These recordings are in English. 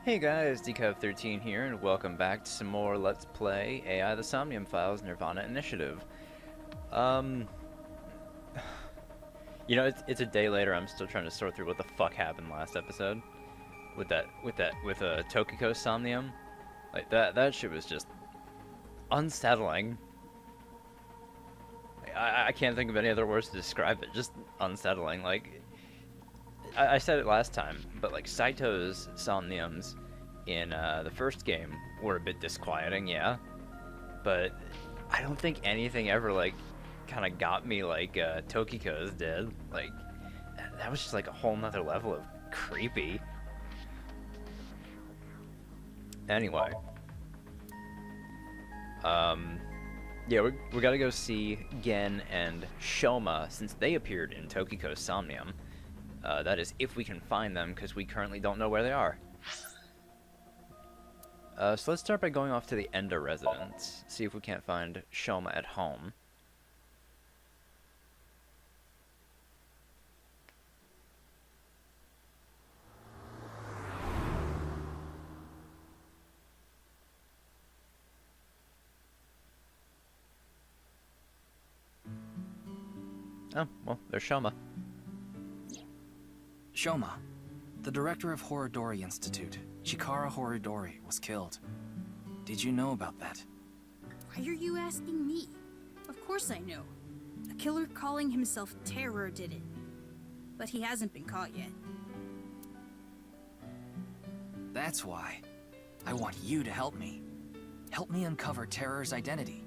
Hey guys, Decav13 here, and welcome back to some more Let's Play AI the Somnium Files Nirvana Initiative. Um, it's a day later. I'm still trying to sort through what the fuck happened last episode with Tokiko Somnium. Like that shit was just unsettling. I can't think of any other words to describe it. Just unsettling. Like I said it last time, but like Saito's Somniums in the first game were a bit disquieting, yeah. But I don't think anything ever like kind of got me like Tokiko's did. Like that was just like a whole nother level of creepy. Anyway, yeah, we gotta go see Gen and Shoma since they appeared in Tokiko's Somnium. That is, if we can find them, because we currently don't know where they are. So let's start by going off to the Ender residence, see if we can't find Shoma at home. Oh, well, there's Shoma. Shoma, the director of Horodori Institute, Chikara Horodori, was killed. Did you know about that? Why are you asking me? Of course I know. A killer calling himself Terror did it. But he hasn't been caught yet. That's why. I want you to help me. Help me uncover Terror's identity.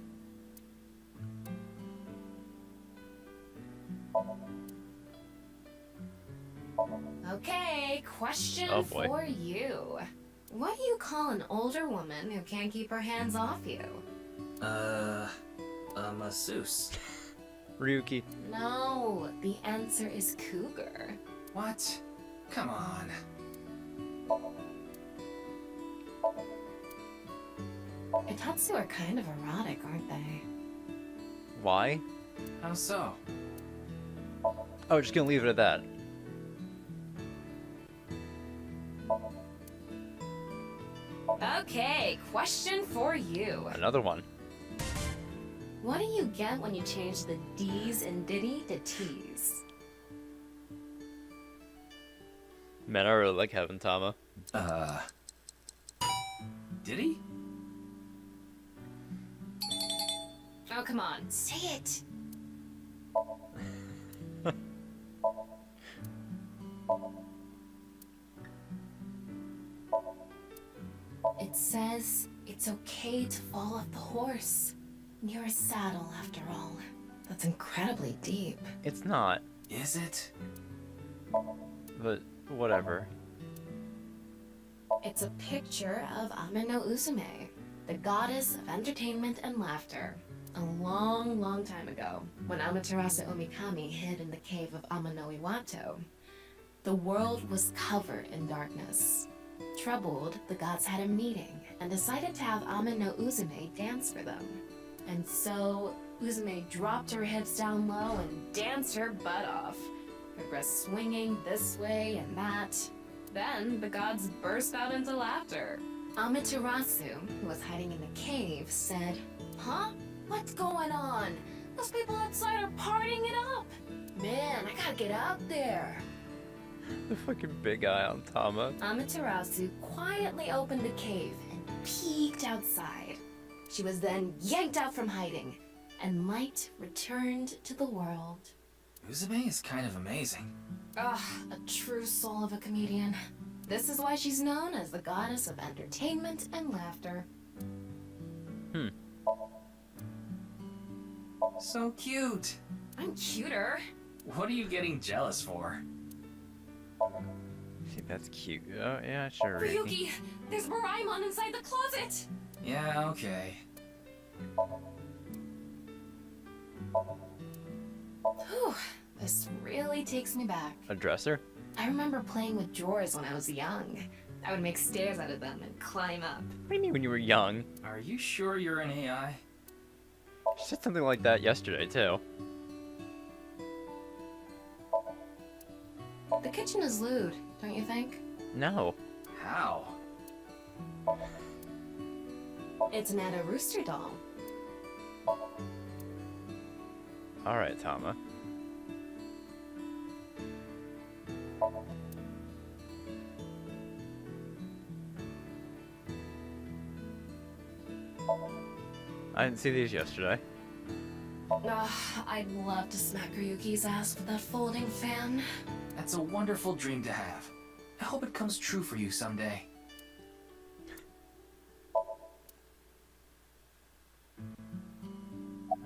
Okay, question for you. What do you call an older woman who can't keep her hands off you? A masseuse. Ryuki. No, the answer is cougar. What? Come on. Itatsu are kind of erotic, aren't they? Why? How so? Oh, just gonna leave it at that. Okay, question for you. Another one. What do you get when you change the D's in Diddy to T's? Man, I really like having Tama. Did he? Oh, come on, say it! It says it's okay to fall off the horse. You're a saddle, after all. That's incredibly deep. It's not, Is it? but whatever. It's a picture of Ame no Uzume, the goddess of entertainment and laughter. A long, long time ago, when Amaterasu Omikami hid in the cave of Ama no Iwato, the world was covered in darkness. Troubled, the gods had a meeting and decided to have Ame no Uzume dance for them. And so, Uzume dropped her hips down low and danced her butt off, her breasts swinging this way and that. Then, the gods burst out into laughter. Amaterasu, who was hiding in the cave, said, "Huh? What's going on? Those people outside are partying it up! Man, I gotta get out there!" The fucking big eye on Tama. Amaterasu quietly opened the cave and peeked outside. She was then yanked out from hiding, and light returned to the world. Uzume is kind of amazing. Ugh, a true soul of a comedian. This is why she's known as the goddess of entertainment and laughter. So cute. I'm cuter. What are you getting jealous for? See, that's cute. Oh, yeah, sure, Ryuki. Ryuki, there's Moraemon inside the closet! Yeah, okay. Whew, this really takes me back. A dresser? I remember playing with drawers when I was young. I would make stairs out of them and climb up. What do you mean when you were young? Are you sure you're an AI? She said something like that yesterday, too. The kitchen is lewd, don't you think? No. How? It's an Ada Rooster doll. Alright, Tama. I didn't see these yesterday. Ugh, I'd love to smack Ryuki's ass with that folding fan. That's a wonderful dream to have. I hope it comes true for you someday.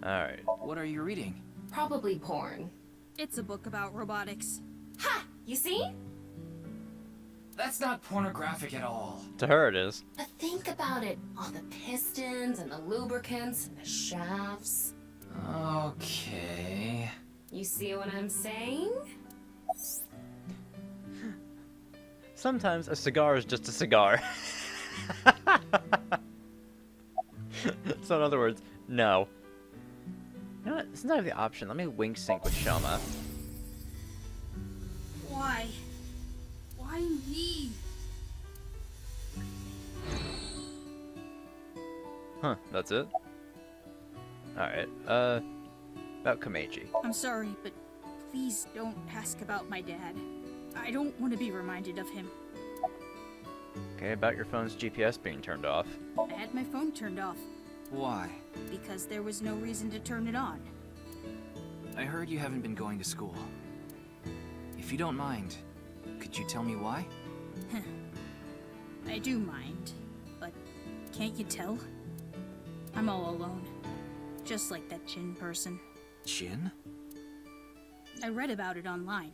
Alright. What are you reading? Probably porn. It's a book about robotics. Ha! You see? That's not pornographic at all. To her it is. But think about it. All the pistons and the lubricants and the shafts. Okay. You see what I'm saying? Sometimes a cigar is just a cigar. So in other words, no. You know what? Since I have the option, let me wink sync with Shoma. Why? Why me? Huh, that's it? Alright, about Komeiji. I'm sorry, but please don't ask about my dad. I don't want to be reminded of him. Okay, about your phone's GPS being turned off. I had my phone turned off Why? because there was no reason to turn it on. I heard you haven't been going to school. If you don't mind, could you tell me why? I do mind, but can't you tell? I'm all alone. Just like that Jin person. Jin? I read about it online.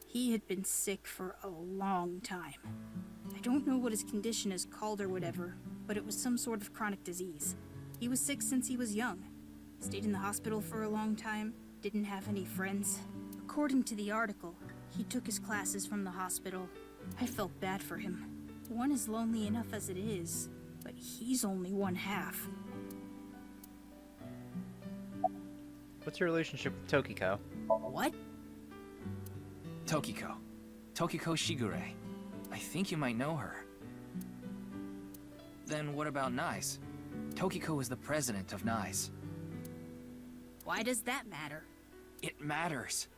He had been sick for a long time. I don't know what his condition is called or whatever, but it was some sort of chronic disease. He was sick since he was young. Stayed in the hospital for a long time, didn't have any friends. According to the article, he took his classes from the hospital. I felt bad for him. One is lonely enough as it is, but he's only one half. What's your relationship with Tokiko? What? Tokiko. Tokiko Shigure. I think you might know her. Then what about Naix? Tokiko is the president of Naix. Why does that matter? It matters.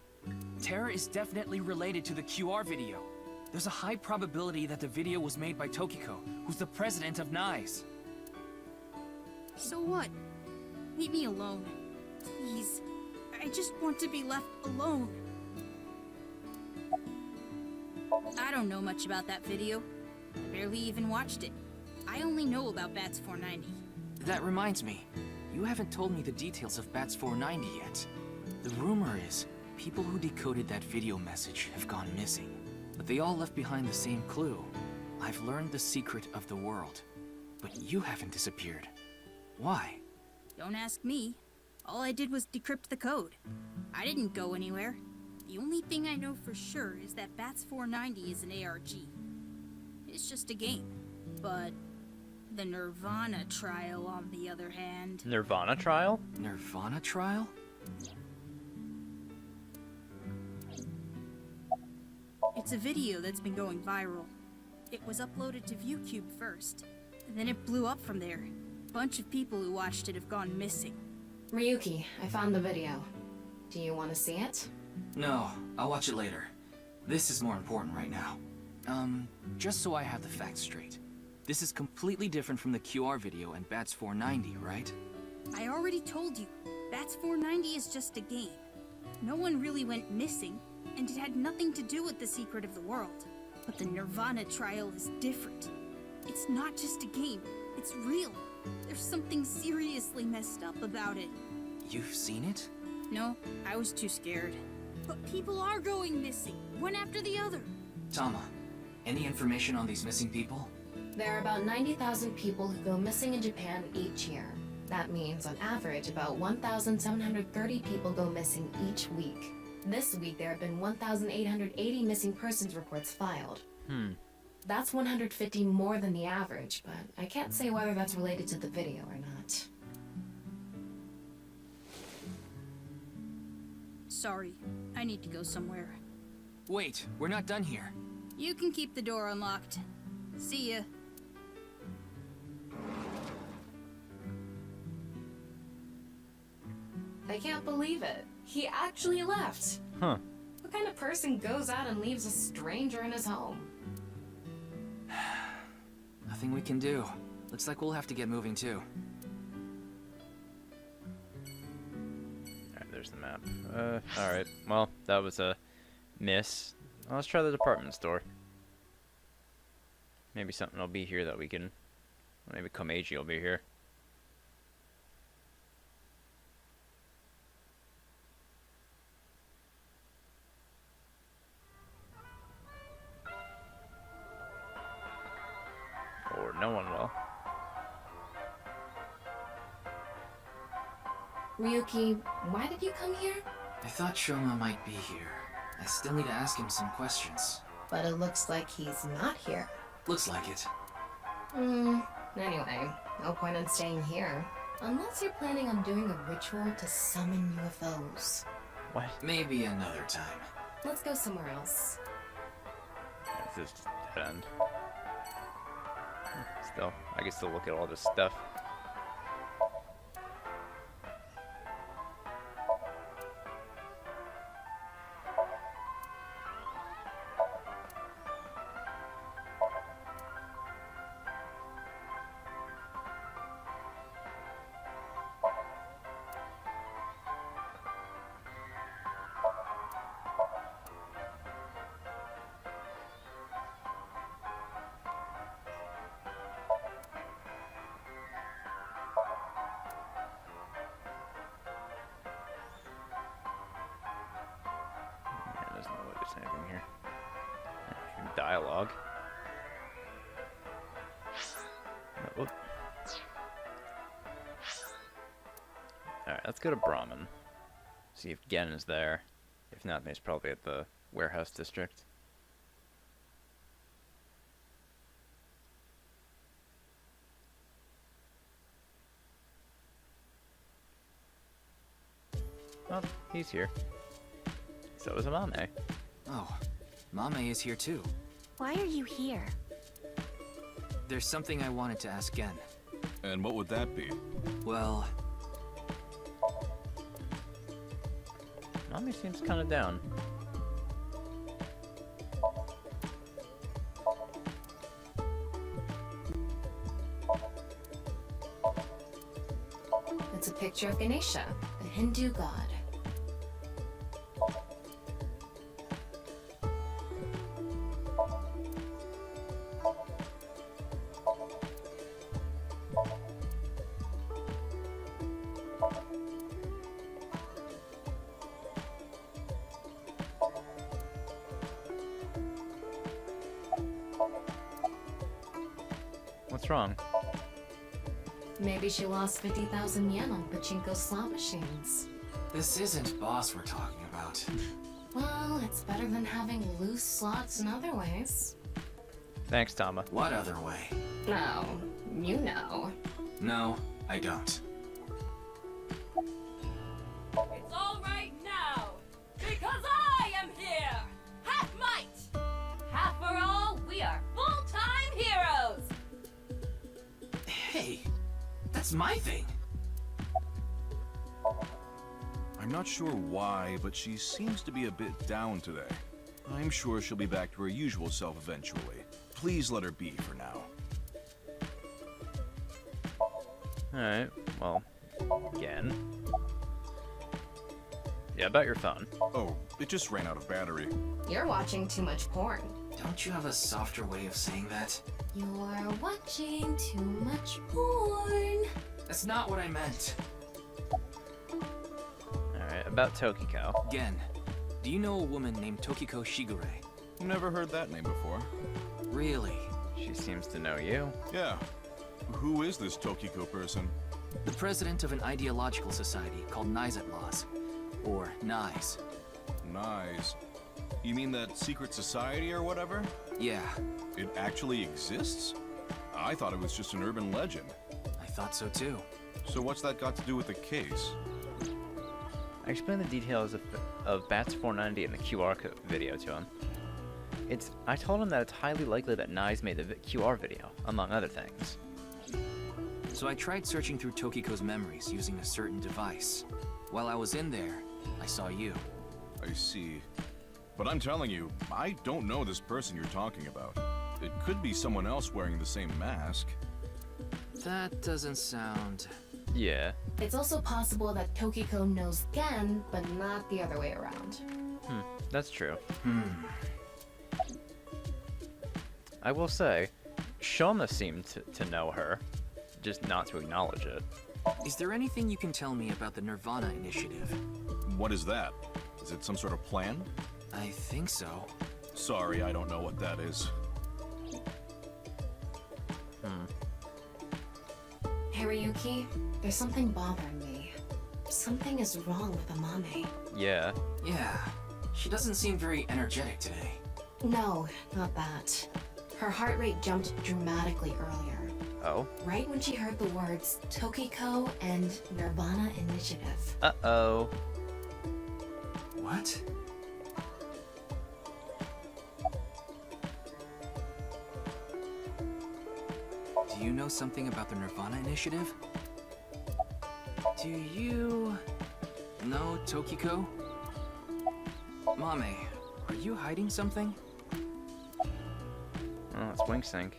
Terra is definitely related to the QR video. There's a high probability that the video was made by Tokiko, who's the president of Naix. So what? Leave me alone. Please. I just want to be left alone. I don't know much about that video. I barely even watched it. I only know about Bats 490. That reminds me, you haven't told me the details of Bats 490 yet. The rumor is, people who decoded that video message have gone missing. But they all left behind the same clue. I've learned the secret of the world. But you haven't disappeared. Why? Don't ask me. All I did was decrypt the code. I didn't go anywhere. The only thing I know for sure is that Bats 490 is an ARG. It's just a game. But the Nirvana trial, on the other hand... Nirvana trial? Nirvana trial? It's a video that's been going viral. It was uploaded to ViewCube first, and then it blew up from there. A bunch of people who watched it have gone missing. Ryuki, I found the video. Do you want to see it? No, I'll watch it later. This is more important right now. Just so I have the facts straight. This is completely different from the QR video and Bats 490, right? I already told you, Bats 490 is just a game. No one really went missing, and it had nothing to do with the secret of the world. But the Nirvana trial is different. It's not just a game, it's real. There's something seriously messed up about it. You've seen it? No, I was too scared. But people are going missing, one after the other. Tama, any information on these missing people? There are about 90,000 people who go missing in Japan each year. That means, on average, about 1,730 people go missing each week. This week, there have been 1,880 missing persons reports filed. That's 150 more than the average, but I can't say whether that's related to the video or not. Sorry, I need to go somewhere. Wait, we're not done here. You can keep the door unlocked. See ya. I can't believe it. He actually left. Huh. What kind of person goes out and leaves a stranger in his home? Nothing we can do. Looks like we'll have to get moving too. Alright, there's the map. Alright. Well, that was a miss. Well, let's try the department store. Maybe something will be here that we can... Maybe Komeiji will be here. Or no one will. Ryuki, why did you come here? I thought Shoma might be here. I still need to ask him some questions. But it looks like he's not here. Looks like it. Anyway, no point in staying here. Unless you're planning on doing a ritual to summon UFOs. What? Maybe another time. Let's go somewhere else. This is dead end. Still, I can still look at all this stuff. Doesn't look like there's anything here. Dialogue. Oh, whoop. Alright, let's go to Brahman. See if Gen is there. If not, he's probably at the warehouse district. Oh, he's here. So is Amame. Oh, Mame is here too. Why are you here? There's something I wanted to ask Gen. And what would that be? Well, Amame seems kind of down. It's a picture of Ganesha, the Hindu god. What's wrong? Maybe she lost 50,000 yen on pachinko slot machines. this isn't boss we're talking about. Well, it's better than having loose slots in other ways. Thanks, Tama. What other way? No, you know. No, I don't. It's all right now, because I am here! Half might! Half for all, we are full-time heroes! Hey, that's my thing. I'm not sure why, but she seems to be a bit down today. I'm sure she'll be back to her usual self eventually. Please let her be for now. Alright, well, again. Yeah, about your phone. Oh, it just ran out of battery. You're watching too much porn. Don't you have a softer way of saying that? You're watching too much porn. That's not what I meant. Alright, about Tokiko. Gen, do you know a woman named Tokiko Shigure? Never heard that name before. Really? She seems to know you. Yeah. Who is this Tokiko person? The president of an ideological society called Naix Laws. Or Naix. Nice. You mean that secret society or whatever? Yeah, It actually exists? I thought it was just an urban legend. I thought so too. So what's that got to do with the case? I explained the details of Bats 490 in the QR code video to him. I told him that it's highly likely that Naix made the QR video, among other things. So I tried searching through Tokiko's memories using a certain device. While I was in there, I saw you. I see. But I'm telling you, I don't know this person you're talking about. It could be someone else wearing the same mask. That doesn't sound... Yeah. It's also possible that Tokiko knows Gen, but not the other way around. That's true. I will say, Shauna seemed to know her, just not to acknowledge it. Is there anything you can tell me about the Nirvana initiative? What is that? Is it some sort of plan? I think so. Sorry, I don't know what that is. Hariyuki, there's something bothering me. Something is wrong with Amame. Yeah. Yeah, she doesn't seem very energetic today. No, not that. Her heart rate jumped dramatically earlier. Oh. Right when she heard the words Tokiko and Nirvana Initiative. Uh-oh. What? Do you know something about the Nirvana Initiative? Do you know Tokiko? Mame, are you hiding something? Oh, it's Wink Sync.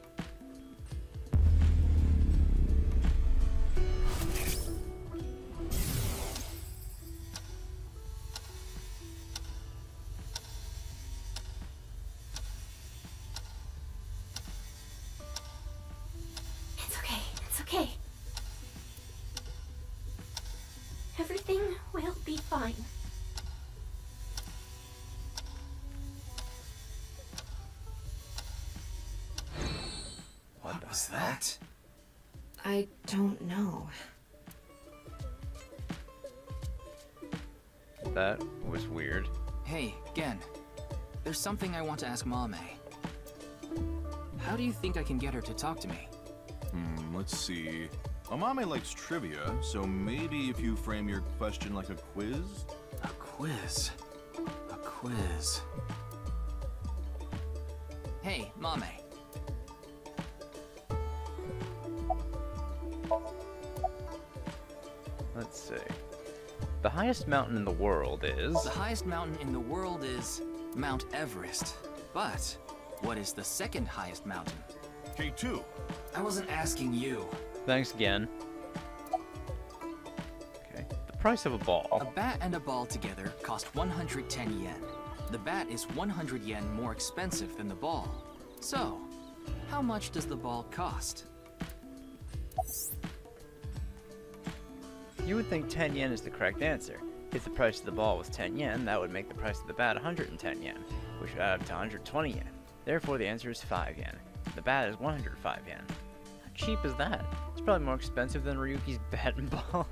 It's okay, it's okay. Everything will be fine. What was that? I don't know. That was weird. Hey, Gen. There's something I want to ask Mame. How do you think I can get her to talk to me? Let's see. Amame likes trivia, so maybe if you frame your question like a quiz? A quiz. A quiz. Hey, Mame. Let's see. The highest mountain in the world is... The highest mountain in the world is Mount Everest. But what is the second highest mountain? K2. I wasn't asking you. Thanks again. Okay. The price of a ball. A bat and a ball together cost 110 yen. The bat is 100 yen more expensive than the ball. So, how much does the ball cost? You would think 10 yen is the correct answer. If the price of the ball was 10 yen, that would make the price of the bat 110 yen, which would add up to 120 yen. Therefore, the answer is 5 yen. The bat is 105 yen. How cheap is that? It's probably more expensive than Ryuki's bat and balls.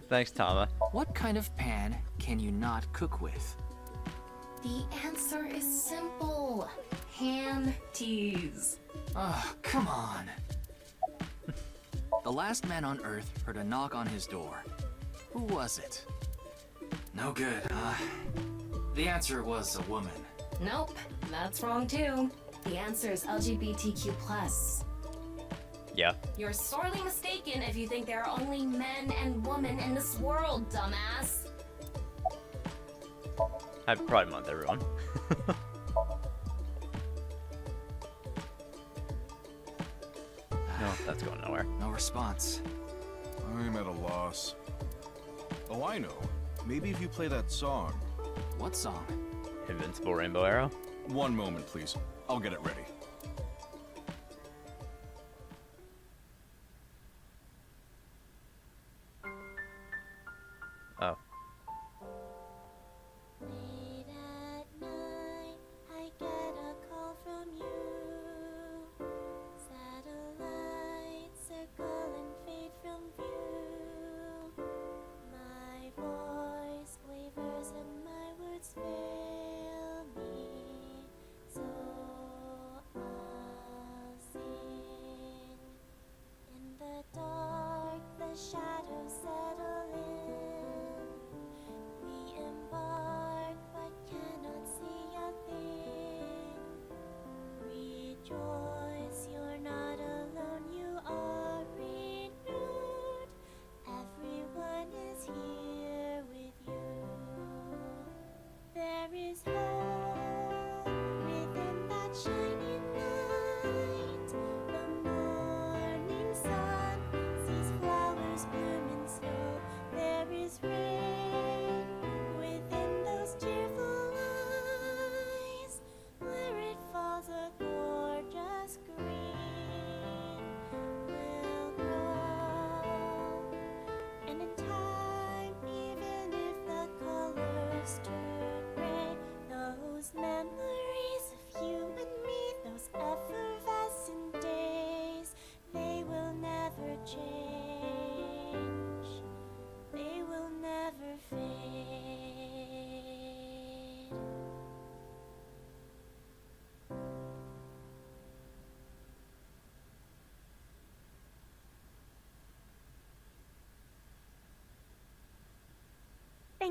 Thanks, Tama. What kind of pan can you not cook with? The answer is simple. Hand teas. Oh, come on. The last man on Earth heard a knock on his door. Who was it? No good, huh? The answer was a woman. Nope, that's wrong too. The answer is LGBTQ+. Yeah. You're sorely mistaken if you think there are only men and women in this world, dumbass. Happy Pride Month, everyone. No, that's going nowhere. No response. I'm at a loss. Oh, I know. Maybe if you play that song. What song? Invincible Rainbow Arrow? One moment, please. I'll get it ready. Oh. Late at night, I get a call from you. Satellites circle and fade from view. My voice wavers and my words fail me. So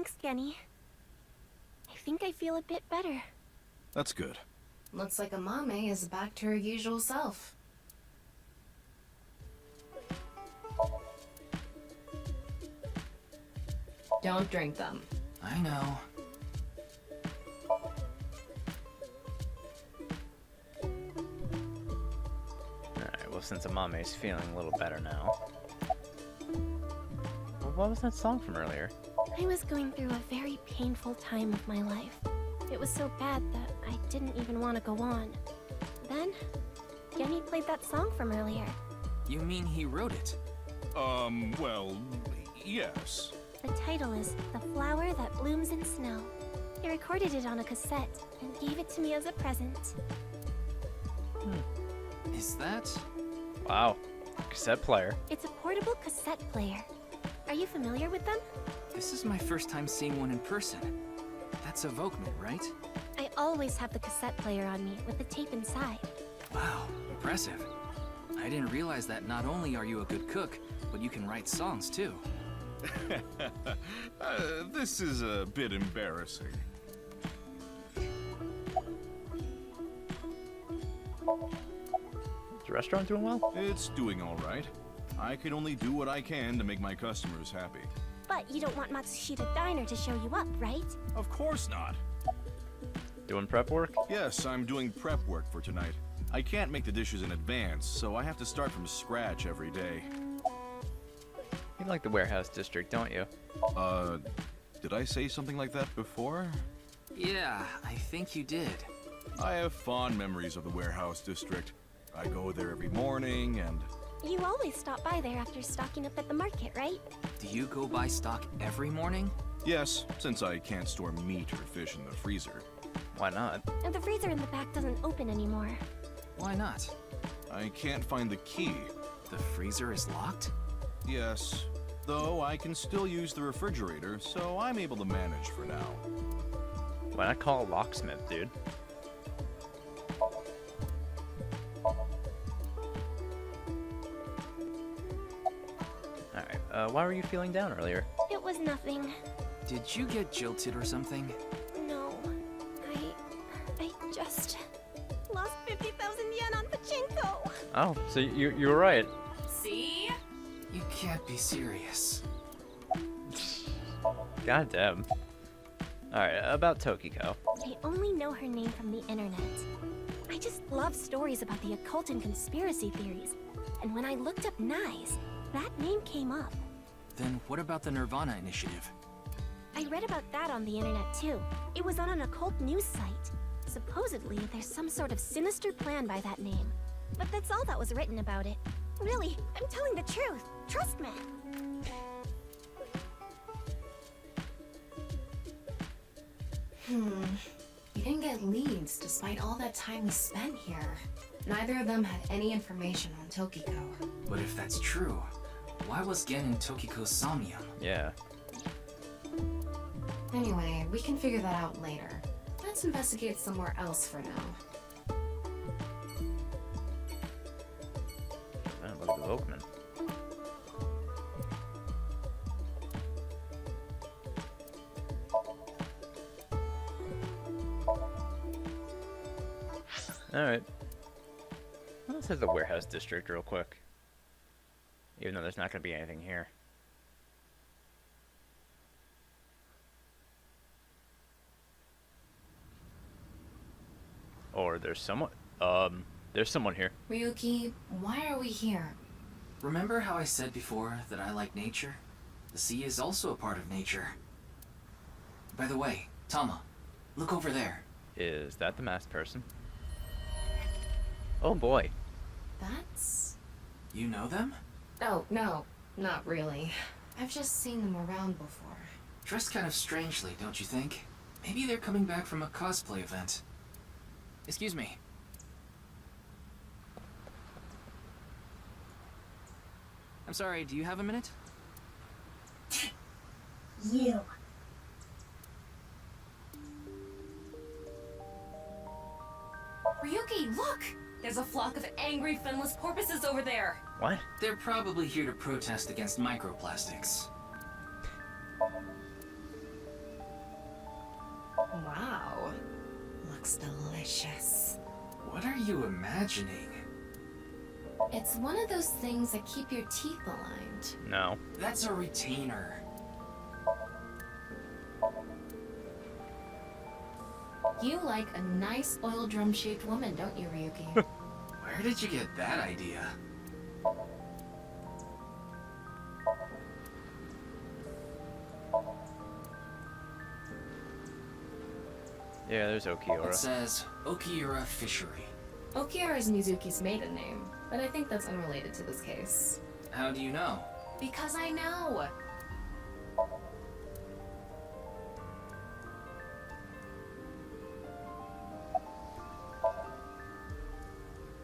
Thanks, Genny. I think I feel a bit better. That's good. Looks like Amame is back to her usual self. Don't drink them. I know. Alright, well, since Amame's feeling a little better now. Well, what was that song from earlier? I was going through a very painful time of my life. It was so bad that I didn't even want to go on. Then, Genny played that song from earlier. You mean he wrote it? Well, yes. The title is The Flower That Blooms in Snow. He recorded it on a cassette and gave it to me as a present. Is that? Wow. Cassette player. It's a portable cassette player. Are you familiar with them? This is my first time seeing one in person. That's a Volkman, right? I always have the cassette player on me with the tape inside. Wow, impressive. I didn't realize that not only are you a good cook, but you can write songs too. This is a bit embarrassing. Is the restaurant doing well? It's doing all right. I can only do what I can to make my customers happy. But you don't want Matsushita Diner to show you up, right? Of course not. Doing prep work? Yes, I'm doing prep work for tonight. I can't make the dishes in advance, so I have to start from scratch every day. You like the warehouse district, don't you? Did I say something like that before? Yeah, I think you did. I have fond memories of the warehouse district. I go there every morning and... You always stop by there after stocking up at the market, right? Do you go buy stock every morning? Yes, since I can't store meat or fish in the freezer. Why not? And the freezer in the back doesn't open anymore. Why not? I can't find the key. The freezer is locked? Yes, though I can still use the refrigerator, so I'm able to manage for now. Why not call a locksmith, dude? Alright, why were you feeling down earlier? It was nothing. Did you get jilted or something? No. I just lost 50,000 yen on pachinko. Oh, so you were right. See? You can't be serious. God damn. Alright, about Tokiko. I only know her name from the internet. I just love stories about the occult and conspiracy theories. And when I looked up Naix, that name came up. Then what about the Nirvana initiative? I read about that on the internet too. It was on an occult news site. Supposedly, there's some sort of sinister plan by that name. But that's all that was written about it. Really, I'm telling the truth. Trust me. We didn't get leads despite all that time we spent here. Neither of them had any information on Tokiko. But if that's true, why was Gen in Tokiko's Somnium? Yeah. Anyway, we can figure that out later. Let's investigate somewhere else for now. Look at the Volkman. Alright. Let's hit the warehouse district real quick. Even though there's not going to be anything here. Or there's someone... there's someone here. Ryuki, why are we here? Remember how I said before that I like nature? The sea is also a part of nature. By the way, Tama, look over there. Is that the masked person? Oh boy. That's... You know them? Oh, no, not really. I've just seen them around before. Dressed kind of strangely, don't you think? Maybe they're coming back from a cosplay event. Excuse me. I'm sorry, do you have a minute? You. Ryuki, look! There's a flock of angry finless porpoises over there. What? They're probably here to protest against microplastics. Wow. Looks delicious. What are you imagining? It's one of those things that keep your teeth aligned. No. That's a retainer. You like a nice oil drum-shaped woman, don't you, Ryuki? Where did you get that idea? Yeah, there's It Okiura. says Okiura Fishery. Okiura is Mizuki's maiden name, but I think that's unrelated to this case. How do you know? Because I know!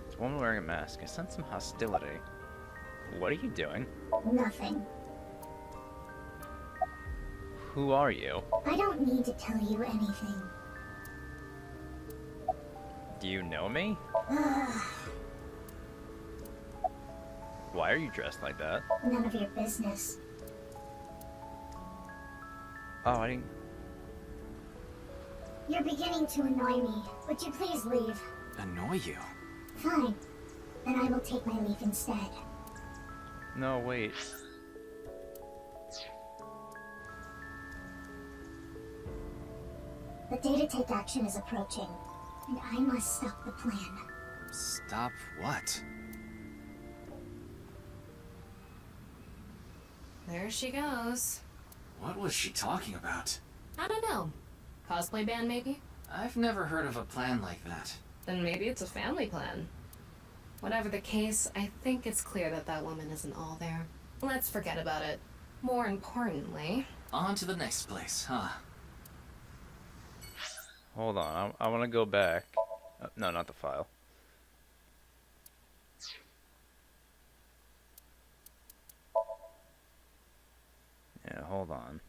This woman wearing a mask. I sense some hostility. What are you doing? Nothing. Who are you? I don't need to tell you anything. Do you know me? Why are you dressed like that? None of your business. Oh, I didn't... You're beginning to annoy me. Would you please leave? Annoy you? Fine. Then I will take my leave instead. No, wait. The day to take action is approaching, and I must stop the plan. Stop what? There she goes. What was she talking about? I don't know. Cosplay band, maybe? I've never heard of a plan like that. Then maybe it's a family plan. Whatever the case, I think it's clear that that woman isn't all there. Let's forget about it. More importantly... On to the next place, huh? Hold on, I want to go back. No, not the file. Yeah, hold on.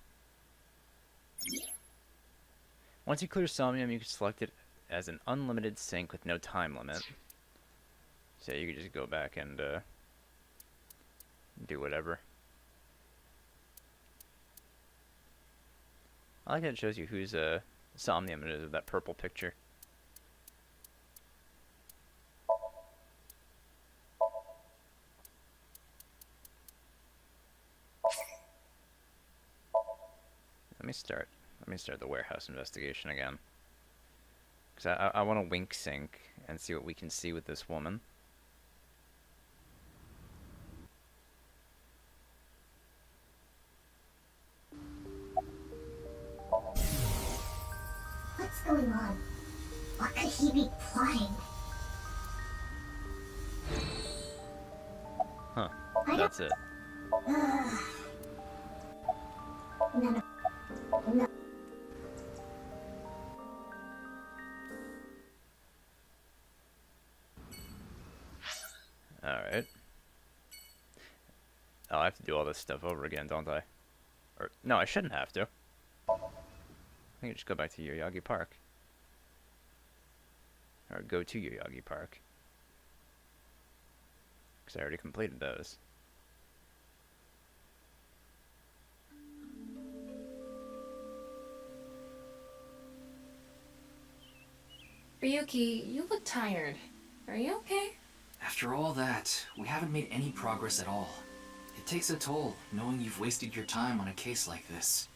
Once you clear Somnium, you can select it as an unlimited sync with no time limit. So you can just go back and do whatever. I like that it shows you whose Somnium it is with that purple picture. Let me start the warehouse investigation again. Because I want to wink sync and see what we can see with this woman. What's going on? What could he be plotting? Huh. I That's it. None of... No. Alright. Oh, I have to do all this stuff over again, don't I? Or, no, I shouldn't have to. I think I just go back to Yoyagi Park. Or go to Yoyagi Park. Because I already completed those. Ryuki, you look tired. Are you okay? After all that, we haven't made any progress at all. It takes a toll, knowing you've wasted your time on a case like this.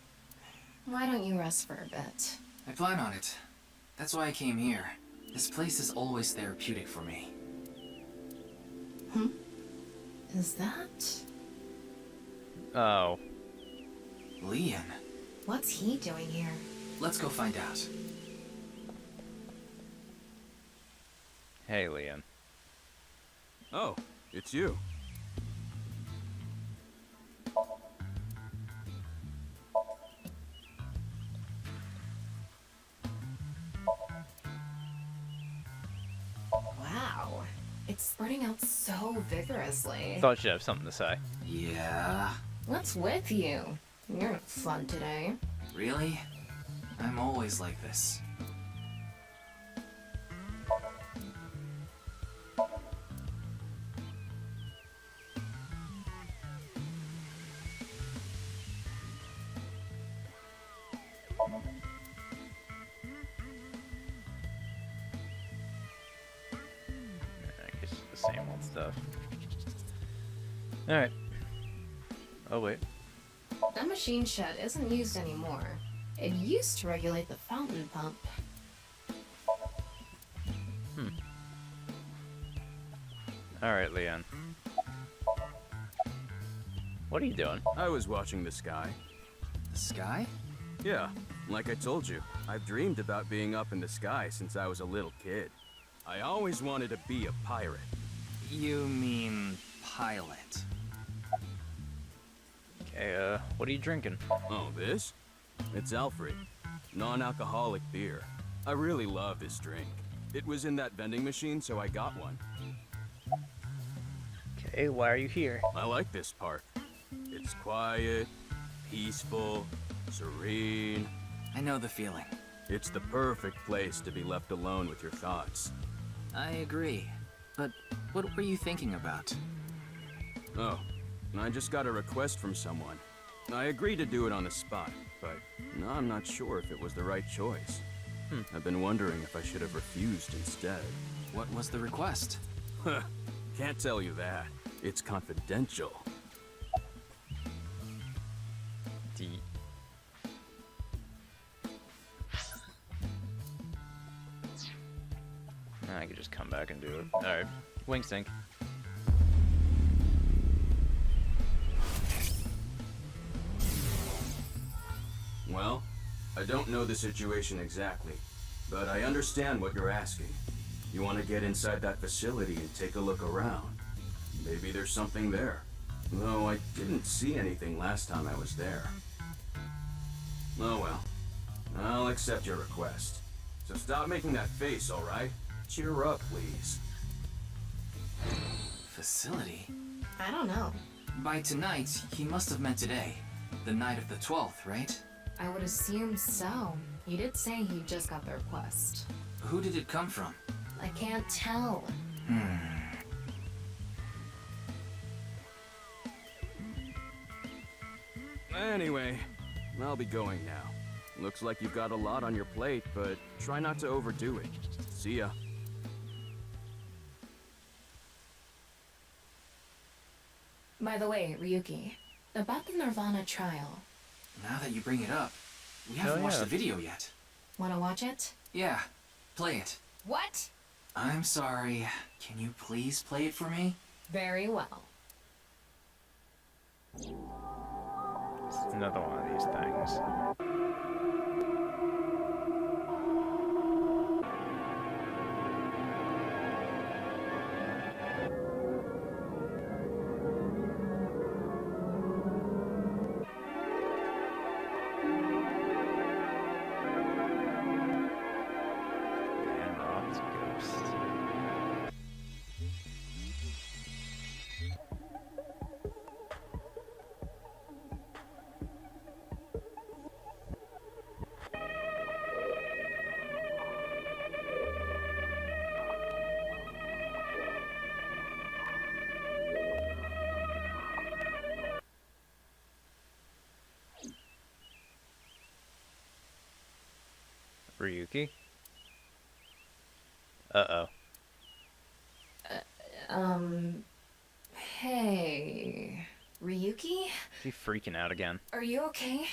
Why don't you rest for a bit? I plan on it. That's why I came here. This place is always therapeutic for me. Is that... Oh. Leon, What's he doing here? let's go find out. Hey, Leon. Oh, it's you. Wow. It's spreading out so vigorously. Thought you'd have something to say. Yeah, What's with you? You're not fun today. really? I'm always like this. same old stuff. Alright. Oh, wait. That machine shed isn't used anymore. It used to regulate the fountain pump. Alright, Leon. What are you doing? I was watching the sky. The sky? Yeah, like I told you, I've dreamed about being up in the sky since I was a little kid. I always wanted to be a pirate. You mean pilot? Okay, what are you drinking? Oh, this? It's Alfred. Non-alcoholic beer. I really love this drink. It was in that vending machine, so I got one. Okay, why are you here? I like this park. It's quiet, peaceful, serene. I know the feeling. It's the perfect place to be left alone with your thoughts. I agree. But what were you thinking about? Oh, I just got a request from someone. I agreed to do it on the spot, but now I'm not sure if it was the right choice. I've been wondering if I should have refused instead. What was the request? Can't tell you that. It's confidential. I could just come back and do it. Alright. Wing sync. Well, I don't know the situation exactly, but I understand what you're asking. You want to get inside that facility and take a look around. Maybe there's something there. Though I didn't see anything last time I was there. Oh well. I'll accept your request. So stop making that face, alright? Cheer up, please. Facility? I don't know. By tonight, he must have meant today. The night of the 12th, right? I would assume so. He did say he just got the request. Who did it come from? I can't tell. Anyway, I'll be going now. Looks like you've got a lot on your plate, but try not to overdo it. See ya. By the way, Ryuki, about the Nirvana trial. Now that you bring it up, we haven't watched yeah. the video yet. Wanna watch it? Yeah, play it. What? I'm sorry. Can you please play it for me? Very well. It's another one of these things. Man Rob's ghost. Ryuki? Uh-oh. Hey... Ryuki? Is he freaking out again? Are you okay?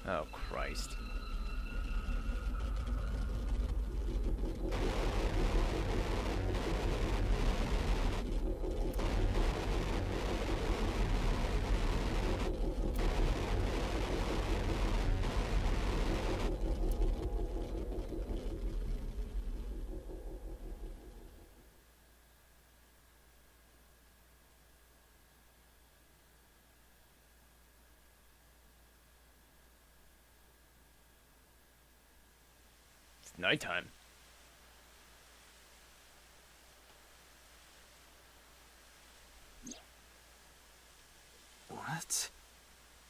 Oh, Christ. It's nighttime. What?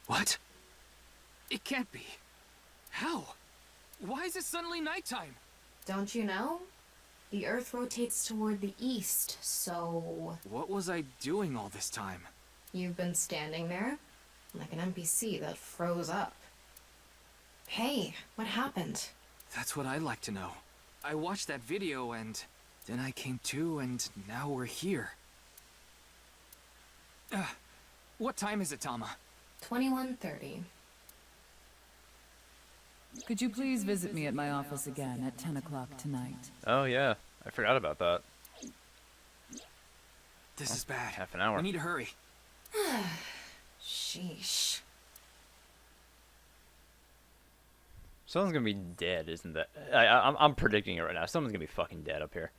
What? It can't be. How? Why is it suddenly nighttime? Don't you know? The Earth rotates toward the east, so... What was I doing all this time? You've been standing there? Like an NPC that froze up. Hey, what happened? That's what I'd like to know. I watched that video and then I came to and now we're here. What time is it, Tama? 21:30. Could you please visit me at my office again at 10 o'clock tonight? Oh yeah, I forgot about that. This is bad. Half an hour. We need to hurry. Sheesh. Someone's gonna be dead, isn't that? I'm predicting it right now. Someone's gonna be fucking dead up here.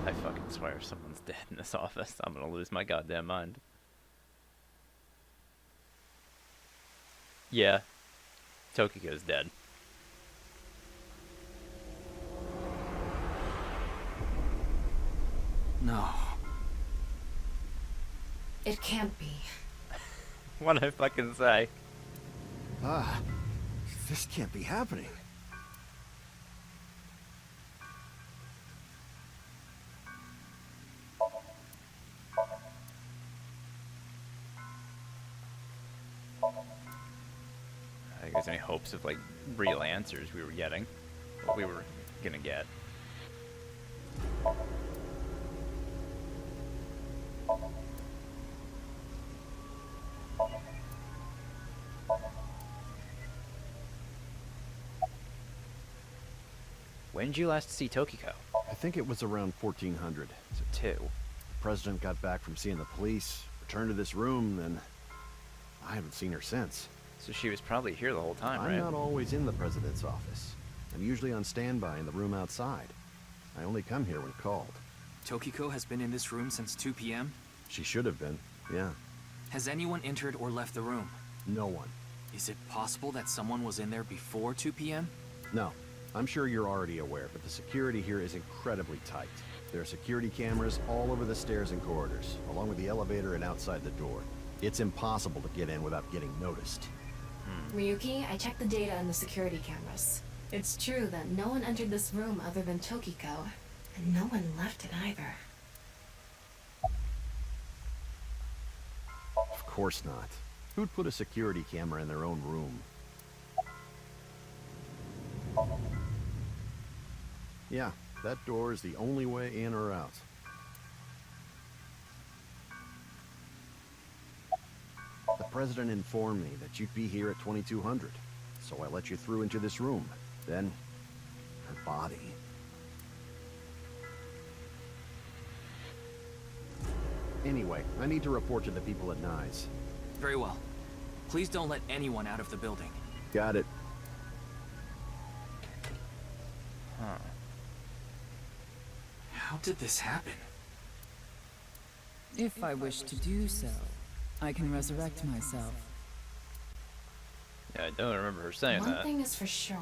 I fucking swear, if someone's dead in this office, I'm gonna lose my goddamn mind. Yeah, Tokiko's dead. No. It can't be. What'd I fucking say? Ah, this can't be happening. I think there's any hopes of like real answers we were getting, what we were gonna get. When did you last see Tokiko? I think it was around 1400. So 2. The president got back from seeing the police, returned to this room, then I haven't seen her since. So she was probably here the whole time, I'm right? not always in the president's office. I'm usually on standby in the room outside. I only come here when called. Tokiko has been in this room since 2 p.m.? She should have been, yeah. Has anyone entered or left the room? No one. Is it possible that someone was in there before 2 p.m.? No. I'm sure you're already aware, but the security here is incredibly tight. There are security cameras all over the stairs and corridors, along with the elevator and outside the door. It's impossible to get in without getting noticed. Ryuki, I checked the data on the security cameras. It's true that no one entered this room other than Tokiko, and no one left it either. Of course not. Who'd put a security camera in their own room? Yeah, that door is the only way in or out. The president informed me that you'd be here at 2200, so I let you through into this room. Then, her body. Anyway, I need to report to the people at Naix. Very well. Please don't let anyone out of the building. Got it. Huh. How did this happen? If I wish to do so, I can resurrect myself. Yeah, I don't remember her saying One that. thing is for sure.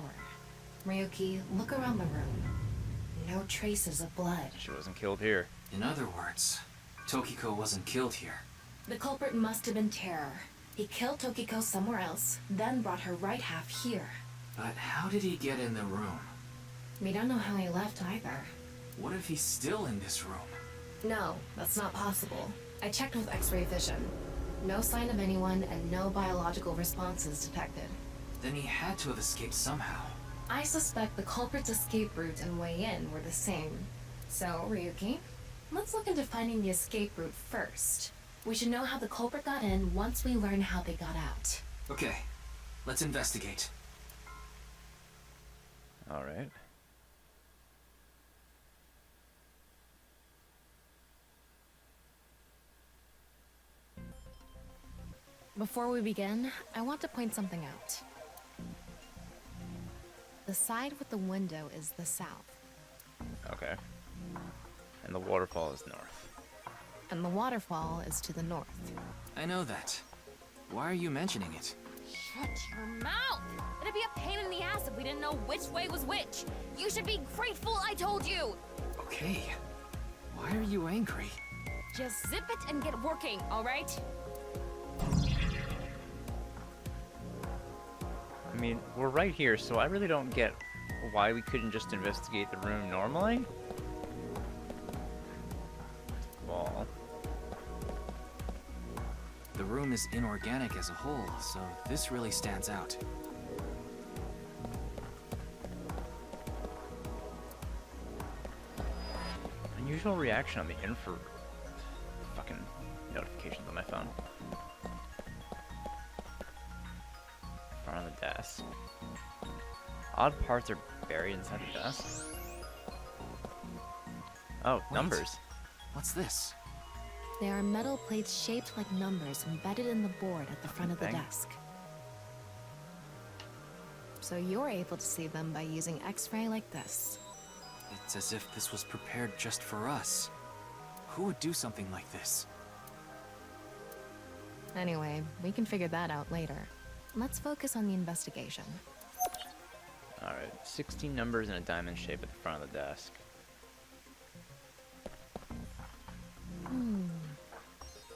Ryuki, look around the room. No traces of blood. She wasn't killed here. In other words, Tokiko wasn't killed here. The culprit must have been Terror. He killed Tokiko somewhere else, then brought her right half here. But how did he get in the room? We don't know how he left either. What if he's still in this room? No, that's not possible. I checked with X-ray vision. No sign of anyone and no biological responses detected. Then he had to have escaped somehow. I suspect the culprit's escape route and way in were the same. So, Ryuki, let's look into finding the escape route first. We should know how the culprit got in once we learn how they got out. Okay, let's investigate. Alright. Before we begin, I want to point something out. The side with the window is the south, Okay. And the waterfall is north. and the waterfall is to the north. I know that. Why are you mentioning it? Shut your mouth! It'd be a pain in the ass if we didn't know which way was which. You should be grateful I told you. Okay. Why are you angry? Just zip it and get working, all right? I mean, we're right here, so I really don't get why we couldn't just investigate the room normally. Wall. The room is inorganic as a whole, so this really stands out. Unusual reaction on the infrared. Fucking notifications on my phone. Front of the desk. Odd parts are buried inside the desk. Oh, Wait. numbers. What's this? There are metal plates shaped like numbers embedded in the board at the front of the Thing. desk. So you're able to see them by using X-ray like this. It's as if this was prepared just for us. Who would do something like this? Anyway, we can figure that out later. Let's focus on the investigation. Alright, 16 numbers in a diamond shape at the front of the desk.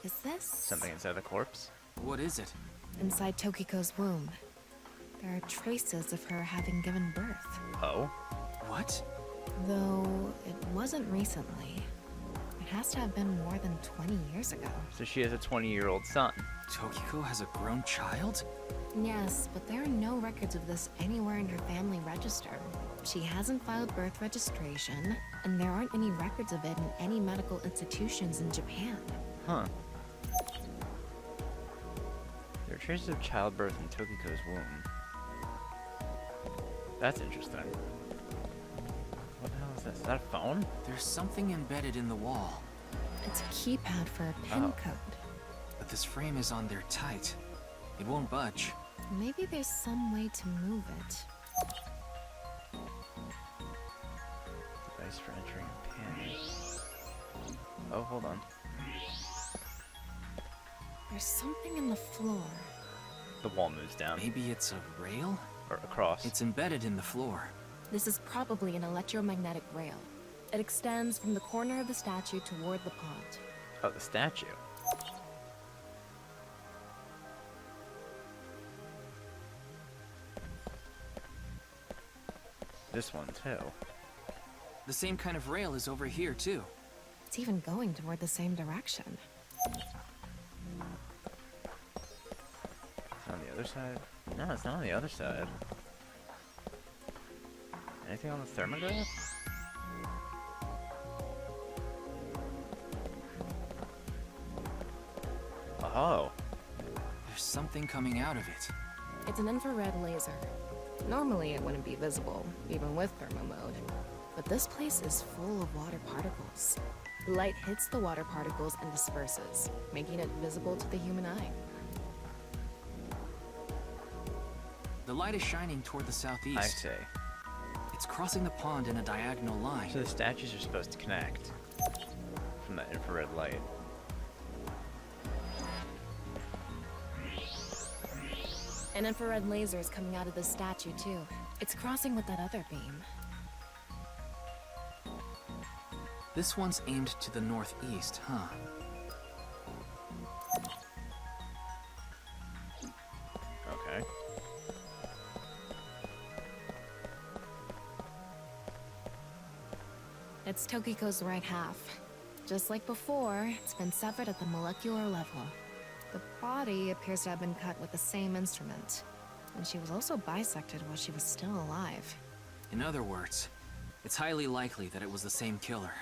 Is this... Something inside the corpse? What is it? Inside Tokiko's womb. There are traces of her having given birth. Oh? What? Though it wasn't recently. It has to have been more than 20 years ago. So she has a 20-year-old son. Tokiko has a grown child? Yes, but there are no records of this anywhere in her family register. She hasn't filed birth registration, and there aren't any records of it in any medical institutions in Japan. Huh. There are traces of childbirth in Tokiko's womb. That's interesting. What the hell is this? Is that a phone? There's something embedded in the wall. It's a keypad for a pin Oh. code. But this frame is on there tight. It won't budge. Maybe there's some way to move it. Device for entering a pin. Oh, hold on. There's something in the floor. The wall moves down. Maybe it's a rail? Or across. It's embedded in the floor. This is probably an electromagnetic rail. It extends from the corner of the statue toward the pond. Oh, the statue. This one, too. The same kind of rail is over here, too. It's even going toward the same direction. It's on the other side? No, it's not on the other side. Anything on the thermograph? Oh. There's something coming out of it. It's an infrared laser. Normally it wouldn't be visible, even with thermo mode. But this place is full of water particles. Light hits the water particles and disperses, making it visible to the human eye. The light is shining toward the southeast. I see. It's crossing the pond in a diagonal line. So the statues are supposed to connect from that infrared light. An infrared laser is coming out of this statue too. It's crossing with that other beam. This one's aimed to the northeast, huh? Okay. It's Tokiko's right half. Just like before, it's been severed at the molecular level. The body appears to have been cut with the same instrument. And she was also bisected while she was still alive. In other words, it's highly likely that it was the same killer.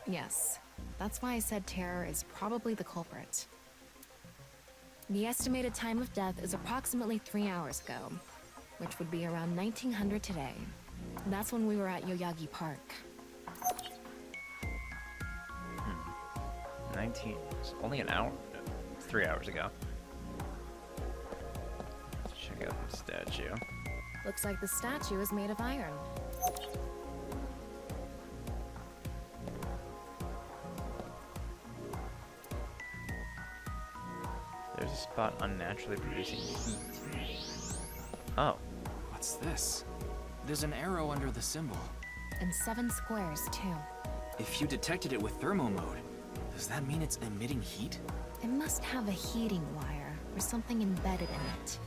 Yes, that's why I said Terror is probably the culprit. The estimated time of death is approximately 3 hours ago, which would be around 1900 today. That's when we were at Yoyagi Park. 19. It's only an hour? 3 hours ago. Let's check out the statue. Looks like the statue is made of iron. There's a spot unnaturally producing heat. Oh. What's this? There's an arrow under the symbol. And 7 squares, too. If you detected it with thermo mode, does that mean it's emitting heat? It must have a heating wire or something embedded in it.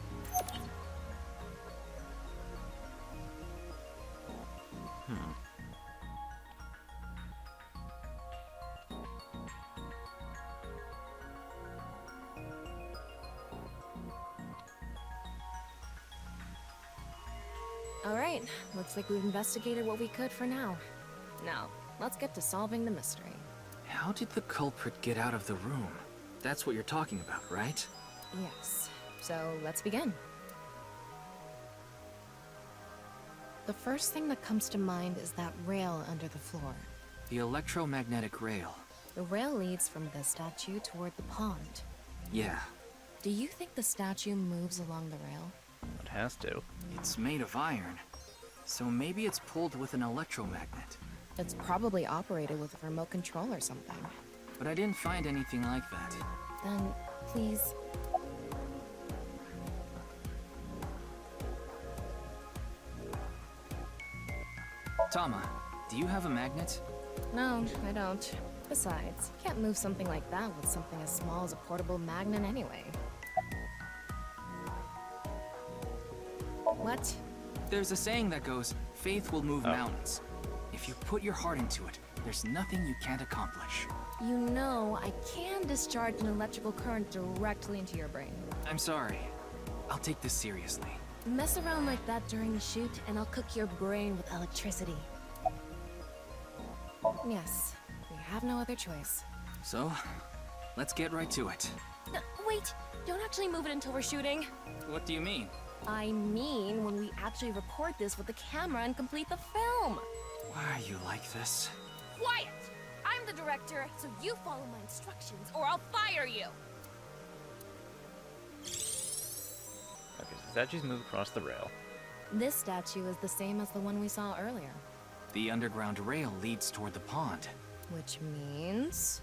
Alright, looks like we've investigated what we could for now. Now, let's get to solving the mystery. How did the culprit get out of the room? That's what you're talking about, right? Yes, so let's begin. The first thing that comes to mind is that rail under the floor. The electromagnetic rail. The rail leads from the statue toward the pond. Yeah, Do you think the statue moves along the rail? It has to. it's made of iron. So maybe it's pulled with an electromagnet. It's probably operated with a remote control or something. But I didn't find anything like that. Then, please. Tama, do you have a magnet? No, I don't. Besides, you can't move something like that with something as small as a portable magnet anyway. What? There's a saying that goes, faith will move mountains. If you put your heart into it, there's nothing you can't accomplish. You know, I can discharge an electrical current directly into your brain. I'm sorry. I'll take this seriously. Mess around like that during the shoot, and I'll cook your brain with electricity. Yes, we have no other choice. So, let's get right to it. Wait, don't actually move it until we're shooting. What do you mean? I mean, when we actually record this with the camera and complete the film. Why are you like this? Quiet! I'm the director, so you follow my instructions or I'll fire you! Okay, so statues move across the rail. This statue is the same as the one we saw earlier. The underground rail leads toward the pond. Which means...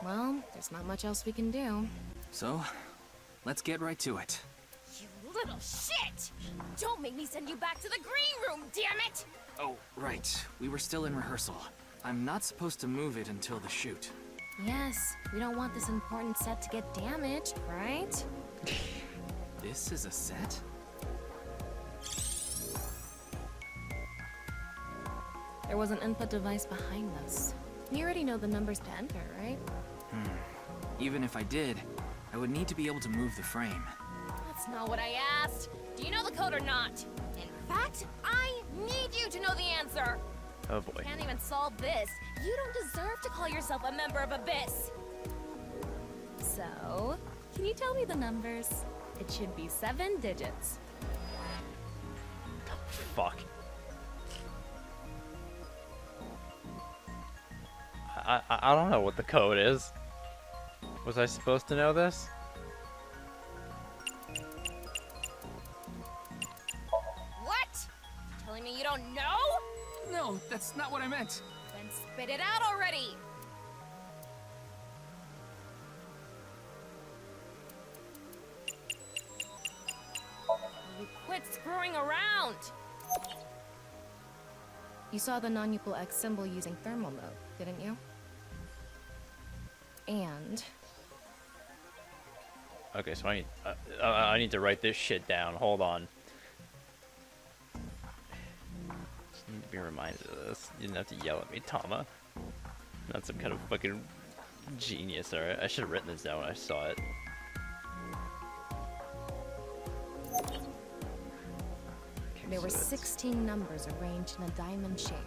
well, there's not much else we can do. So, let's get right to it. You little shit! Don't make me send you back to the green room, damn it! Oh, right. We were still in rehearsal. I'm not supposed to move it until the shoot. Yes, we don't want this important set to get damaged, right? This is a set? There was an input device behind this. You already know the numbers to enter, right? Even if I did, I would need to be able to move the frame. That's not what I asked. Do you know the code or not? In fact, I need you to know the answer. Oh boy. Can't even solve this. You don't deserve to call yourself a member of Abyss. So, can you tell me the numbers? It should be 7 digits. Fuck. I don't know what the code is. Was I supposed to know this? What? Telling me you don't know? No, that's not what I meant. Then spit it out already. You quit screwing around. You saw the non-equal X symbol using thermal mode, didn't you? And... Okay, so I need to write this shit down. Hold on. Just need to be reminded of this. You didn't have to yell at me, Tama. I'm not some kind of fucking genius, alright? I should have written this down when I saw it. Okay, there so were it's 16 numbers arranged in a diamond shape.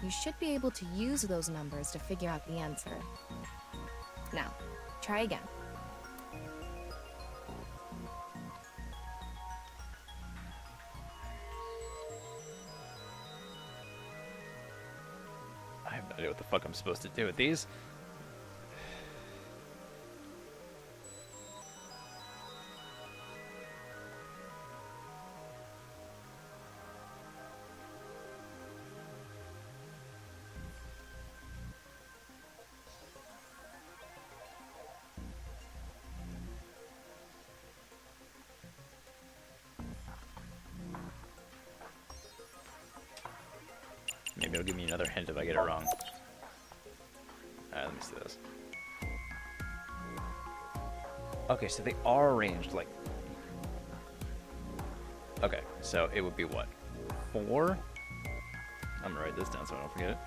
You should be able to use those numbers to figure out the answer. Now, try again. I have no idea what the fuck I'm supposed to do with these. Maybe it'll give me another hint if I get it wrong. Alright, let me see this. Okay, so they are arranged like... Okay, so it would be what? 4? I'm gonna write this down so I don't forget it.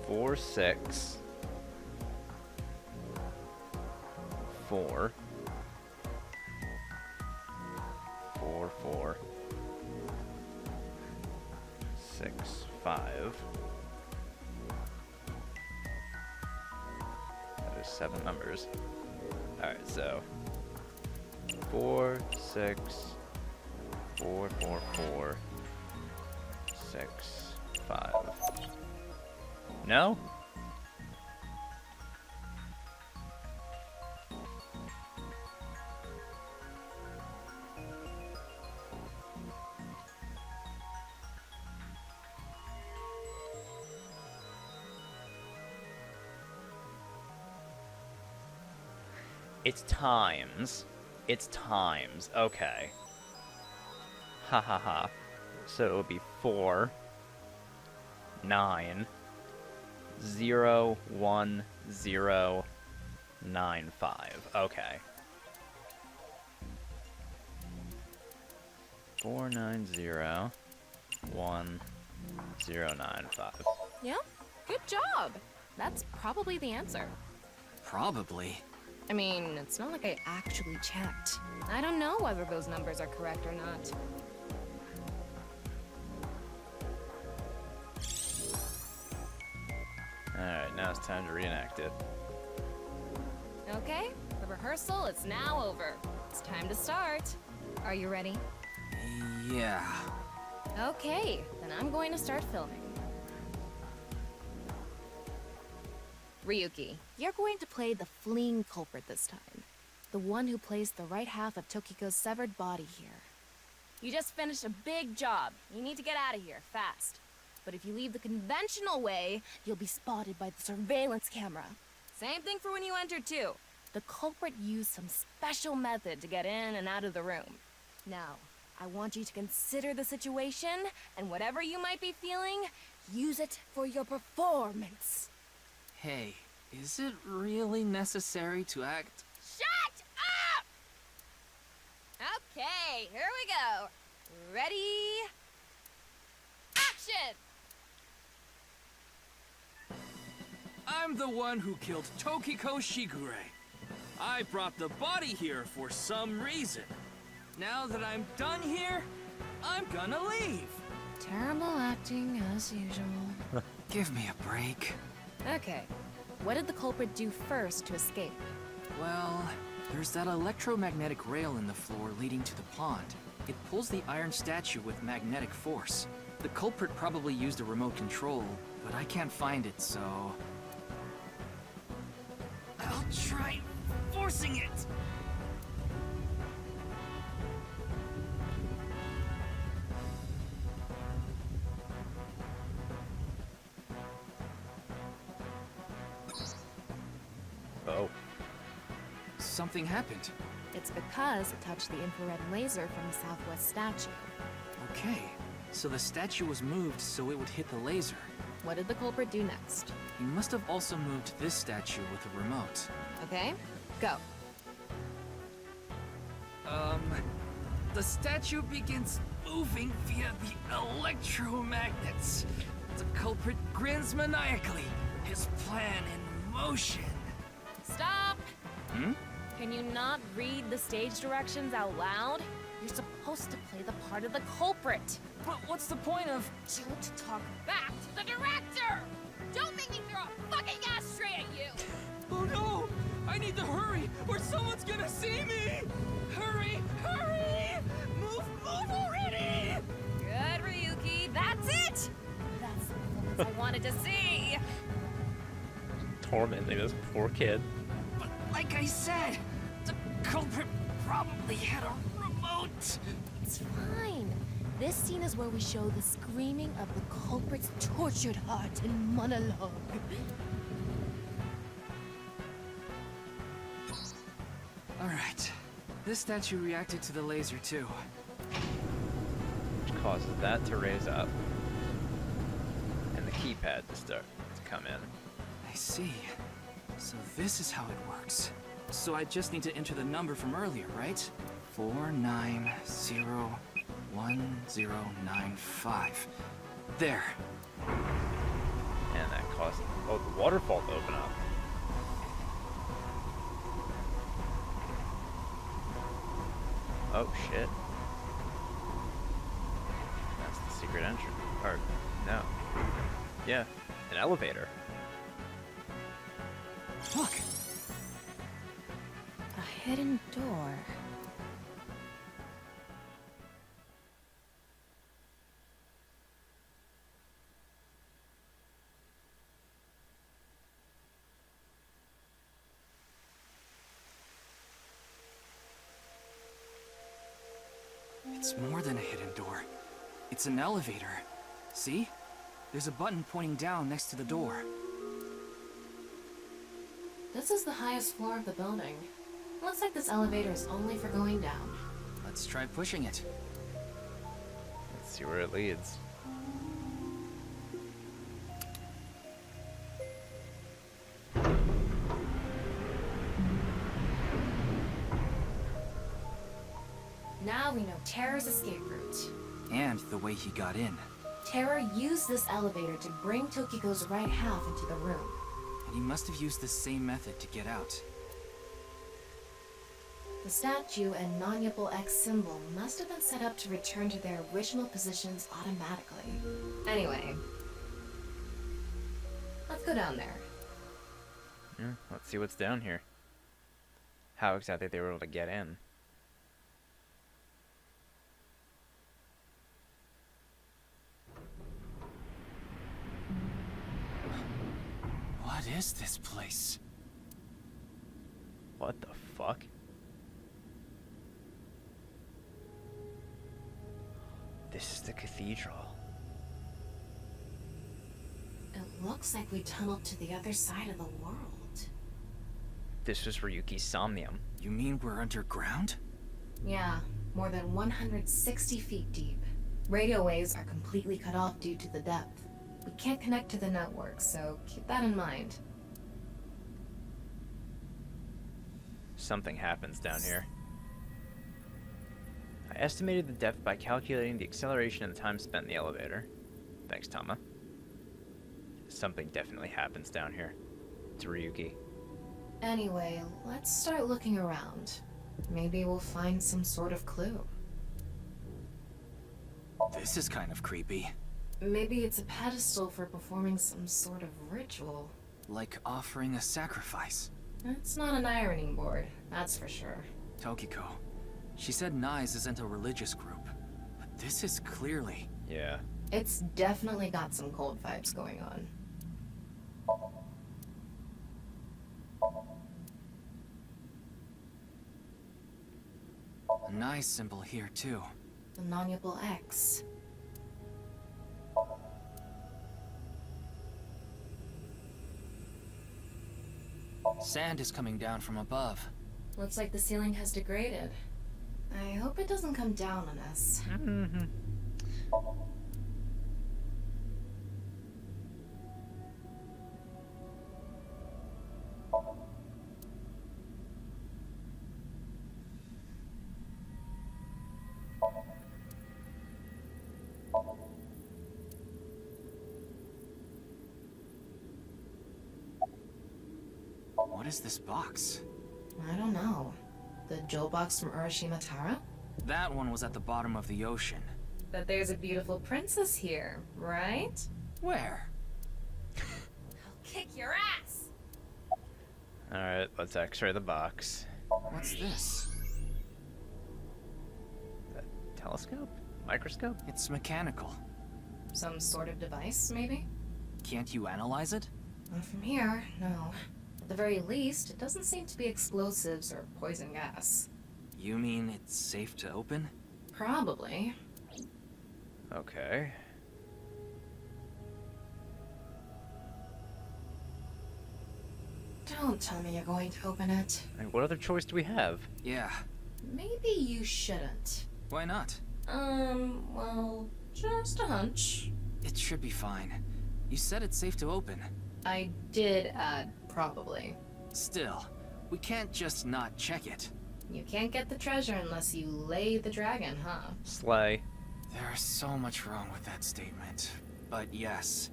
4, 6... 4... 4, 4... 6, 5... That is 7 numbers. Alright, so... 4, 6... 4, 4, 4... 6, 5... No? It's times. It's times. Okay. Ha ha ha. So it would be 4, 9, 0, 1, 0, 9, 5. Okay. 4, 9, 0, 1, 0, 9, 5. Yeah, good job. That's probably the answer. Probably. I mean, it's not like I actually checked. I don't know whether those numbers are correct or not. Alright, now it's time to reenact it. Okay, the rehearsal is now over. It's time to start. Are you ready? Yeah. Okay, then I'm going to start filming. Ryuki, you're going to play the fleeing culprit this time. The one who plays the right half of Tokiko's severed body here. You just finished a big job. You need to get out of here, fast. But if you leave the conventional way, you'll be spotted by the surveillance camera. Same thing for when you enter, too. The culprit used some special method to get in and out of the room. Now, I want you to consider the situation, and whatever you might be feeling, use it for your performance. Hey, is it really necessary to act? Shut up! Okay, here we go. Ready? Action! I'm the one who killed Tokiko Shigure. I brought the body here for some reason. Now that I'm done here, I'm gonna leave. Terrible acting as usual. Give me a break. Okay, what did the culprit do first to escape? Well, there's that electromagnetic rail in the floor leading to the pond. It pulls the iron statue with magnetic force. The culprit probably used a remote control, but I can't find it, so... I'll try forcing it! Oh. Something happened. It's because it touched the infrared laser from the southwest statue. Okay, so the statue was moved so it would hit the laser. What did the culprit do next? He must have also moved this statue with a remote. Okay, go. The statue begins moving via the electromagnets. The culprit grins maniacally, his plan in motion. Stop! Hmm? Can you not read the stage directions out loud? You're supposed to play the part of the culprit. But what's the point of... Don't talk back to the director! Don't make me throw a fucking ashtray at you! Oh no! I need to hurry, or someone's gonna see me! Hurry! Hurry! Move already! Good, Ryuki. That's it! That's the performance I wanted to see! Tormenting this poor kid. But like I said, the culprit probably had a remote. It's fine. This scene is where we show the screaming of the culprit's tortured heart in monologue. Alright. This statue reacted to the laser too. Which causes that to raise up. And the key keypad to come in. I see. So this is how it works. So I just need to enter the number from earlier, right? 4901095. There. And that caused the waterfall to open up. Oh shit. That's the secret entrance. Or no. Yeah, an elevator. Look. A hidden door. It's more than a hidden door. It's an elevator. See? There's a button pointing down next to the door. This is the highest floor of the building. Looks like this elevator is only for going down. Let's try pushing it. Let's see where it leads. Now we know Terror's escape route. And the way he got in. Terror used this elevator to bring Tokiko's right half into the room. And he must have used the same method to get out. The statue and non-Yipple X symbol must have been set up to return to their original positions automatically. Anyway, let's go down there. Yeah, let's see what's down here. How exactly they were able to get in. What is this place? What the fuck? This is the cathedral. It looks like we tunneled to the other side of the world. This was Ryuki's Somnium. You mean we're underground? Yeah, more than 160 feet deep. Radio waves are completely cut off due to the depth. We can't connect to the network, so keep that in mind. Something happens down here. I estimated the depth by calculating the acceleration and the time spent in the elevator. Thanks, Tama. Something definitely happens down here. To Ryuki. Anyway, let's start looking around. Maybe we'll find some sort of clue. This is kind of creepy. Maybe it's a pedestal for performing some sort of ritual. Like offering a sacrifice. It's not an ironing board, that's for sure. Tokiko. She said Naix isn't a religious group. But this is clearly... Yeah. It's definitely got some cold vibes going on. A Naix symbol here, too. The non-Yipple X. Sand is coming down from above. Looks like the ceiling has degraded. I hope it doesn't come down on us. What is this box? I don't know. The jewel box from Urashima Tara? That one was at the bottom of the ocean. But there's a beautiful princess here, right? Where? I'll kick your ass! Alright, let's x-ray the box. What's this? A telescope? Microscope? It's mechanical. Some sort of device, maybe? Can't you analyze it? Not from here, no. At the very least, it doesn't seem to be explosives or poison gas. You mean it's safe to open? Probably. Okay. Don't tell me you're going to open it. I mean, what other choice do we have? Yeah. Maybe you shouldn't. Why not? Well, just a hunch. It should be fine. You said it's safe to open. I did add probably. Still, we can't just not check it. You can't get the treasure unless you lay the dragon, huh? Slay. There's so much wrong with that statement. But yes,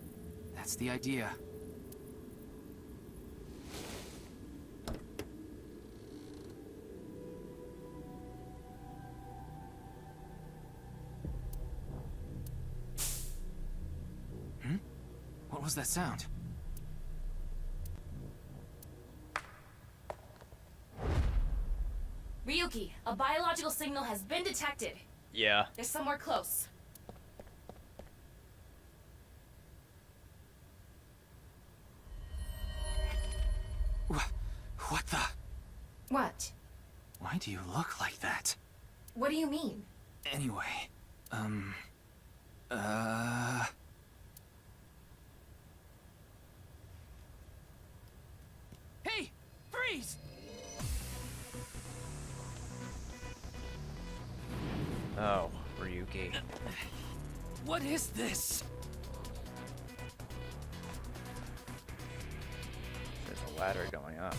that's the idea. What was that sound? Ryuki, a biological signal has been detected. Yeah. They're somewhere close. What the? What? Why do you look like that? What do you mean? Anyway, Hey! Freeze! Oh, Ryuki. What is this? There's a ladder going up.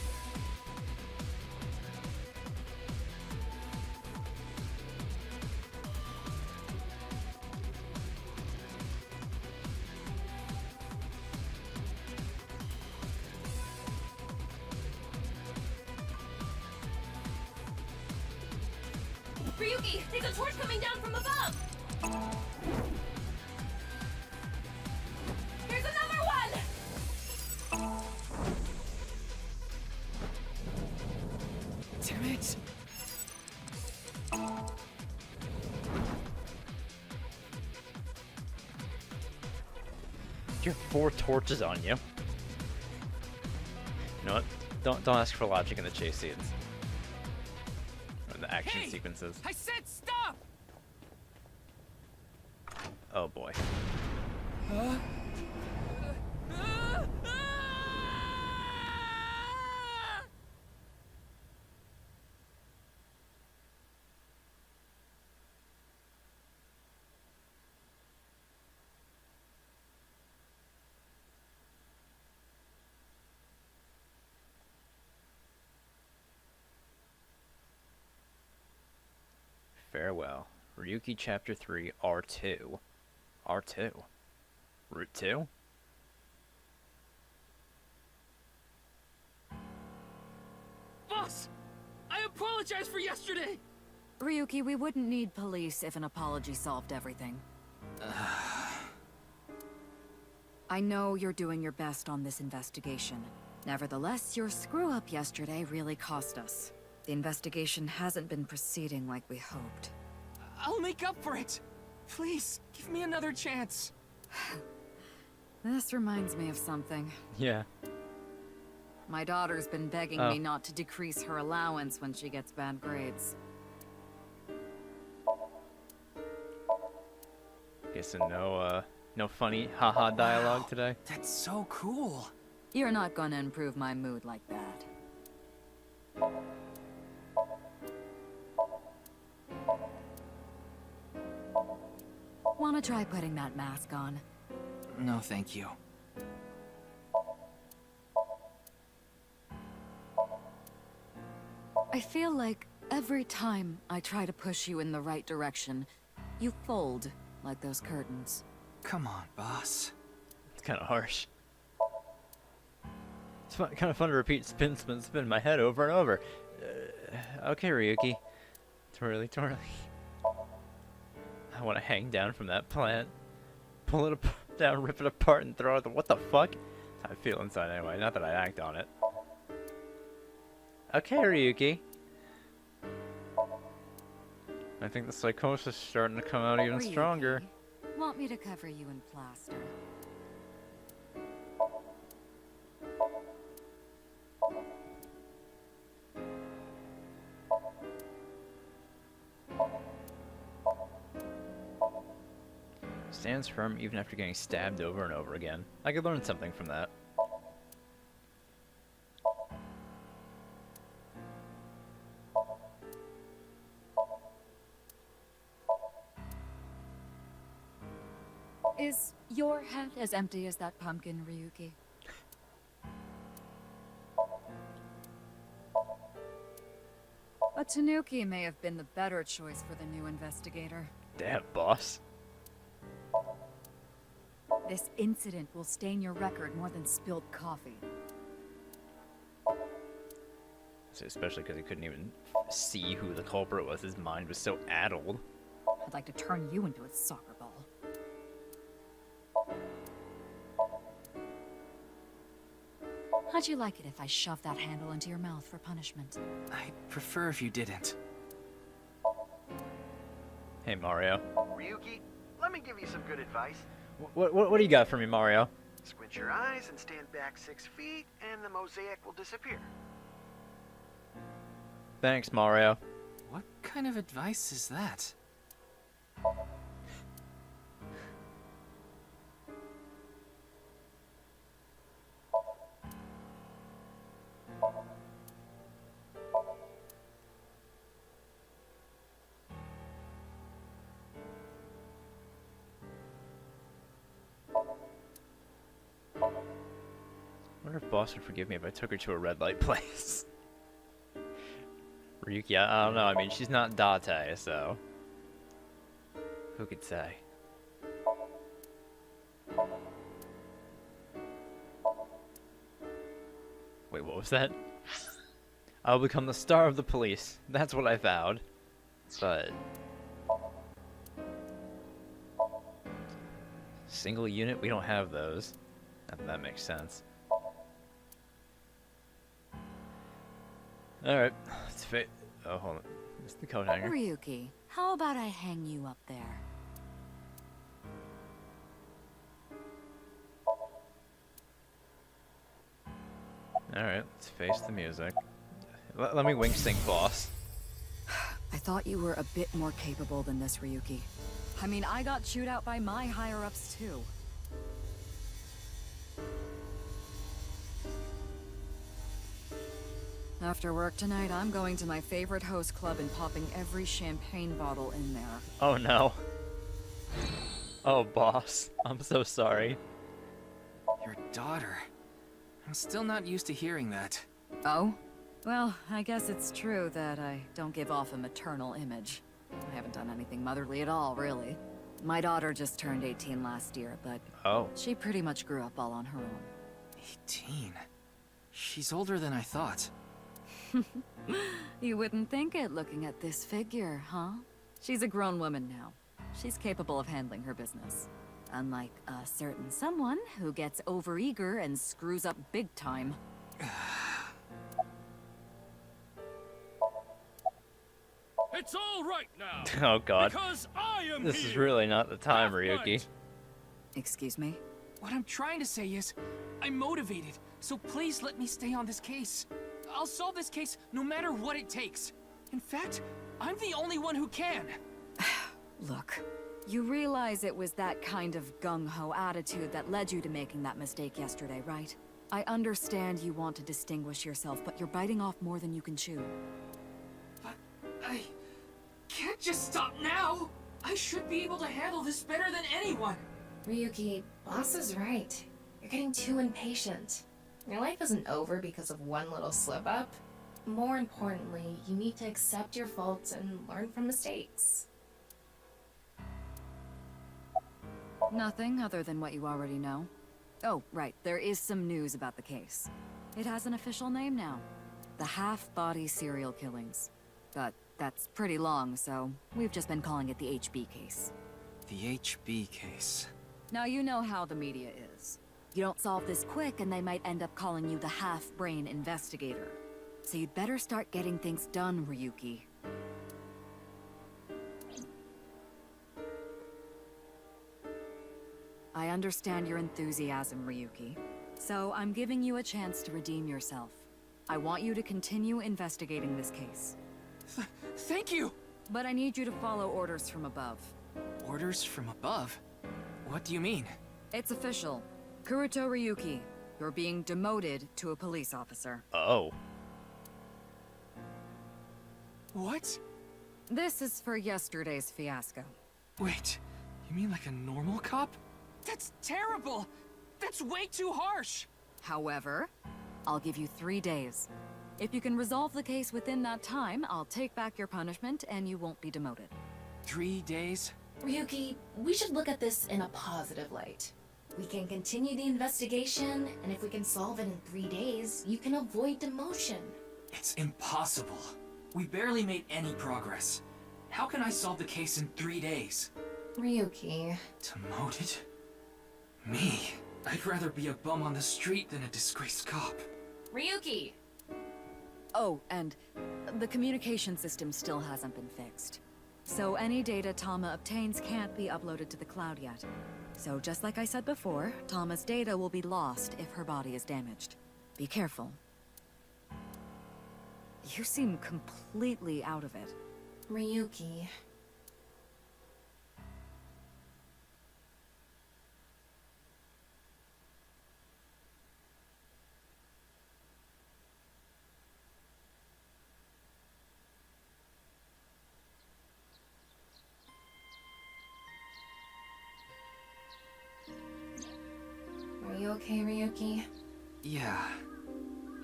Ryuki, there's a torch coming down from above! Here's another one! Damn it! You have 4 torches on you. You know what? Don't ask for logic in the chase scenes. Or the action sequences. I said stop! Oh boy. Farewell. Ryuki Chapter 3, R2. R2? Route 2? Boss! I apologize for yesterday! Ryuki, we wouldn't need police if an apology solved everything. I know you're doing your best on this investigation. Nevertheless, your screw-up yesterday really cost us. The investigation hasn't been proceeding like we hoped. I'll make up for it! Please, give me another chance. This reminds me of something. Yeah. My daughter's been begging me not to decrease her allowance when she gets bad grades. Guessing no funny haha dialogue today. That's so cool. You're not gonna improve my mood like that. Wanna try putting that mask on? No, thank you. I feel like every time I try to push you in the right direction, you fold like those curtains. Come on, boss. It's kind of harsh. It's kind of fun to repeat spin, spin, spin in my head over and over. Okay, Ryuki. Twirly, twirly. I want to hang down from that plant. Pull it down, rip it apart, and throw it. What the fuck? That's how I feel inside anyway. Not that I act on it. Okay, Ryuki. I think the psychosis is starting to come out even Ryuki, stronger. Want me to cover you in plaster? Stands firm even after getting stabbed over and over again. I could learn something from that. Is your head as empty as that pumpkin, Ryuki? But Tanuki may have been the better choice for the new investigator. Damn, boss. This incident will stain your record more than spilled coffee. Especially because he couldn't even see who the culprit was. His mind was so addled. I'd like to turn you into a soccer ball. How'd you like it if I shoved that handle into your mouth for punishment? I'd prefer if you didn't. Hey, Mario. Ryuki, let me give you some good advice. What do you got for me, Mario? Squint your eyes and stand back 6 feet, and the mosaic will disappear. Thanks, Mario. What kind of advice is that? I wonder if boss would forgive me if I took her to a red light place. Ryuki, I don't know. I mean, she's not Date, so who could say? Wait, what was that? I'll become the star of the police. That's what I vowed. But single unit, we don't have those. That makes sense. Alright, let's fit. Oh, hold on. It's the coat hanger. Ryuki, how about I hang you up there? Alright, let's face the music. Let me wink sync, boss. I thought you were a bit more capable than this, Ryuki. I mean, I got chewed out by my higher-ups, too. After work tonight, I'm going to my favorite host club and popping every champagne bottle in there. Oh no. Oh, boss. I'm so sorry. Your daughter. I'm still not used to hearing that. Oh? Well, I guess it's true that I don't give off a maternal image. I haven't done anything motherly at all, really. My daughter just turned 18 last year, but she pretty much grew up all on her own. 18? She's older than I thought. You wouldn't think it looking at this figure, huh? She's a grown woman now. She's capable of handling her business. Unlike a certain someone who gets overeager and screws up big time. It's all right now. Oh god. Because I am This here. is really not the time, Ryuki. Excuse me? What I'm trying to say is, I'm motivated, so please let me stay on this case. I'll solve this case no matter what it takes. In fact, I'm the only one who can. Look, you realize it was that kind of gung-ho attitude that led you to making that mistake yesterday, right? I understand you want to distinguish yourself, but you're biting off more than you can chew. But I can't just stop now. I should be able to handle this better than anyone. Ryuki, boss is right. You're getting too impatient. Your life isn't over because of one little slip-up. More importantly, you need to accept your faults and learn from mistakes. Nothing other than what you already know. Oh, right, there is some news about the case. It has an official name now. The Half-Body Serial Killings. But that's pretty long, so we've just been calling it the HB case. The HB case. Now you know how the media is. You don't solve this quick and they might end up calling you the half-brain investigator. So you'd better start getting things done, Ryuki. I understand your enthusiasm, Ryuki. So I'm giving you a chance to redeem yourself. I want you to continue investigating this case. Thank you! But I need you to follow orders from above. Orders from above? What do you mean? It's official. Kuruto Ryuki, you're being demoted to a police officer. Oh. What? This is for yesterday's fiasco. Wait, you mean like a normal cop? That's terrible! That's way too harsh! However, I'll give you 3 days. If you can resolve the case within that time, I'll take back your punishment and you won't be demoted. 3 days? Ryuki, we should look at this in a positive light. We can continue the investigation, and if we can solve it in 3 days, you can avoid demotion. It's impossible. We barely made any progress. How can I solve the case in 3 days? Ryuki. Demoted? Me? I'd rather be a bum on the street than a disgraced cop. Ryuki! Oh, and the communication system still hasn't been fixed. So any data Tama obtains can't be uploaded to the cloud yet. So just like I said before, Tama's data will be lost if her body is damaged. Be careful. You seem completely out of it. Ryuki. Are you okay, Ryuki? Yeah.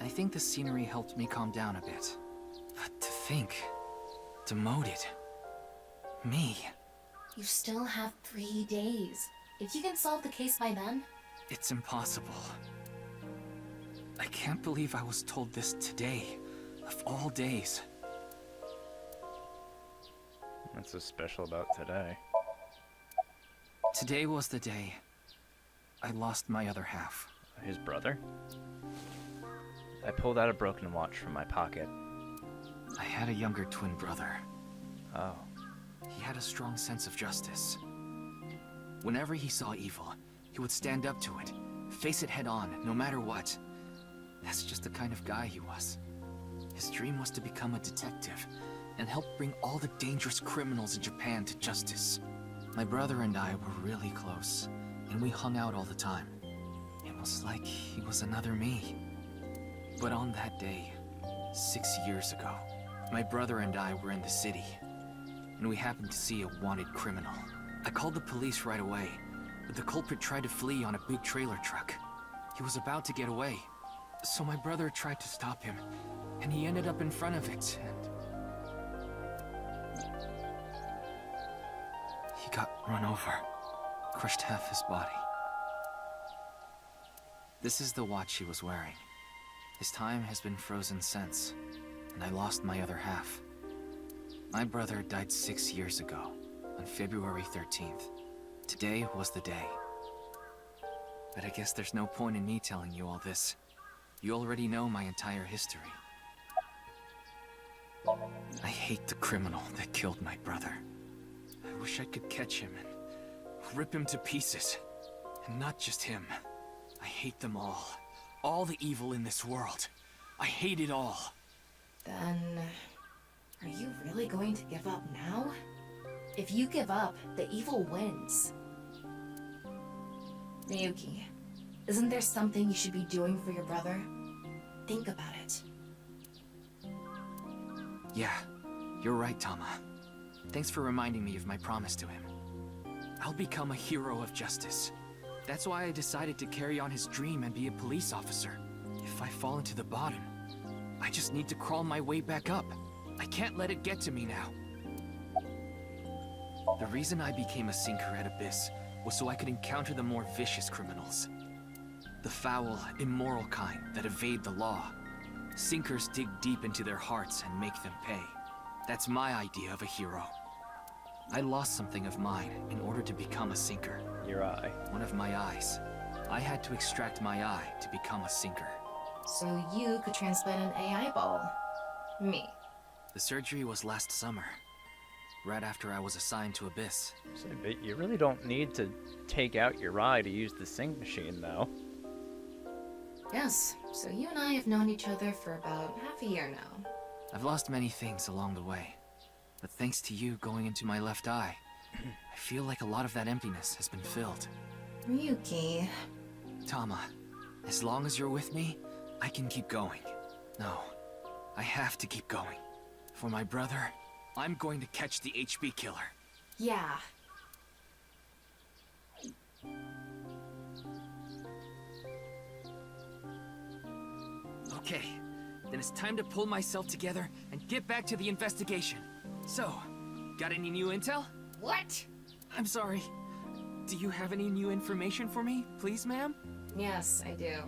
I think the scenery helped me calm down a bit. But to think... demoted. Me. You still have 3 days. If you can solve the case by then... It's impossible. I can't believe I was told this today, of all days. What's so special about today? Today was the day I lost my other half. His brother? I pulled out a broken watch from my pocket. I had a younger twin brother. Oh. He had a strong sense of justice. Whenever he saw evil, he would stand up to it, face it head on, no matter what. That's just the kind of guy he was. His dream was to become a detective and help bring all the dangerous criminals in Japan to justice. My brother and I were really close, and we hung out all the time. It was like he was another me. But on that day, 6 years ago, my brother and I were in the city, and we happened to see a wanted criminal. I called the police right away, but the culprit tried to flee on a big trailer truck. He was about to get away, so my brother tried to stop him, and he ended up in front of it, and... he got run over, crushed half his body. This is the watch he was wearing. His time has been frozen since, and I lost my other half. My brother died 6 years ago, on February 13th. Today was the day. But I guess there's no point in me telling you all this. You already know my entire history. I hate the criminal that killed my brother. I wish I could catch him and rip him to pieces. And not just him. I hate them all. All the evil in this world. I hate it all. Then... are you really going to give up now? If you give up, the evil wins. Ryuki, isn't there something you should be doing for your brother? Think about it. Yeah, you're right, Tama. Thanks for reminding me of my promise to him. I'll become a hero of justice. That's why I decided to carry on his dream and be a police officer. If I fall into the bottom, I just need to crawl my way back up. I can't let it get to me now. The reason I became a sinker at Abyss was so I could encounter the more vicious criminals. The foul, immoral kind that evade the law. Sinkers dig deep into their hearts and make them pay. That's my idea of a hero. I lost something of mine in order to become a sinker. Your eye. One of my eyes. I had to extract my eye to become a sinker. So you could transplant an AI ball. Me. The surgery was last summer, right after I was assigned to Abyss. But you really don't need to take out your eye to use the sync machine, though. Yes, so you and I have known each other for about half a year now. I've lost many things along the way, but thanks to you going into my left eye, I feel like a lot of that emptiness has been filled. Ryuki... Tama, as long as you're with me, I can keep going. No, I have to keep going. For my brother, I'm going to catch the HB killer. Yeah. Okay, then it's time to pull myself together and get back to the investigation. So, got any new intel? What? I'm sorry. Do you have any new information for me, please, ma'am? Yes, I do.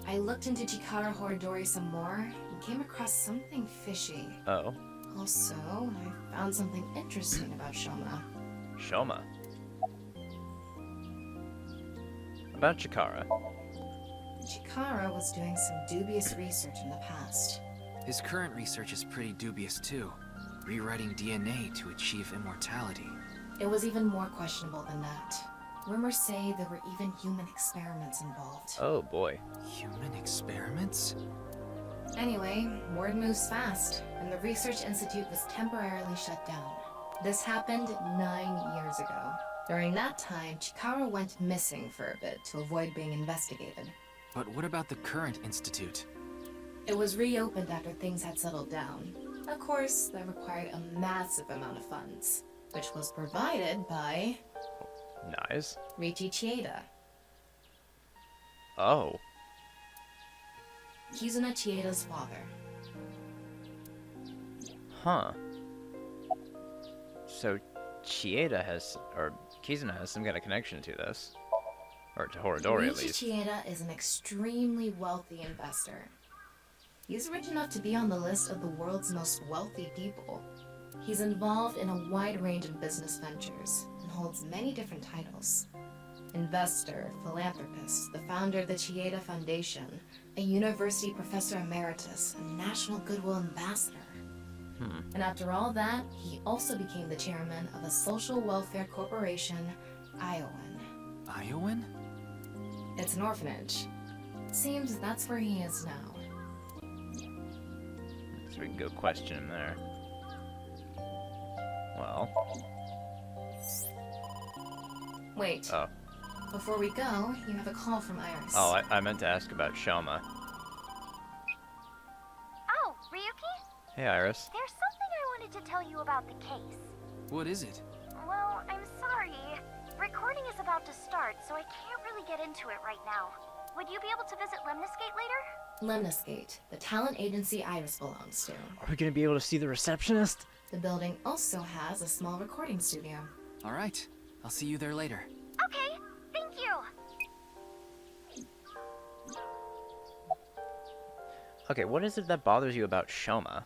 I looked into Chikara Horodori some more and came across something fishy. Oh. Also, I found something interesting about Shoma. Shoma. About Chikara. Chikara was doing some dubious research in the past. His current research is pretty dubious too. Rewriting DNA to achieve immortality. It was even more questionable than that. Rumors say there were even human experiments involved. Oh boy. Human experiments? Anyway, word moves fast, and the Research Institute was temporarily shut down. This happened 9 years ago. During that time, Chikara went missing for a bit to avoid being investigated. But what about the current institute? It was reopened after things had settled down. Of course, that required a massive amount of funds, which was provided by... Nice. Riichi Chieda. Oh. Kizuna Chieda's father. Huh. So Chieda has, or Kizuna has some kind of connection to this. Or to Horodori, at Riichi least. Chieda is an extremely wealthy investor. He's rich enough to be on the list of the world's most wealthy people. He's involved in a wide range of business ventures and holds many different titles. Investor, philanthropist, the founder of the Chieda Foundation, a university professor emeritus, and national goodwill ambassador. And after all that, he also became the chairman of a social welfare corporation, Iowan. Iowan? It's an orphanage. Seems that's where he is now. So we can go question him there. Well. Wait. Oh. Before we go, you have a call from Iris. Oh, I meant to ask about Shoma. Oh, Ryuki? Hey, Iris. There's something I wanted to tell you about the case. What is it? Well, I'm sorry. Recording is about to start, so I can't really get into it right now. Would you be able to visit Lemniscate later? Lemniscate, the talent agency Iris belongs to. Are we gonna be able to see the receptionist? The building also has a small recording studio. All right. I'll see you there later. Okay, thank you. Okay, what is it that bothers you about Shoma?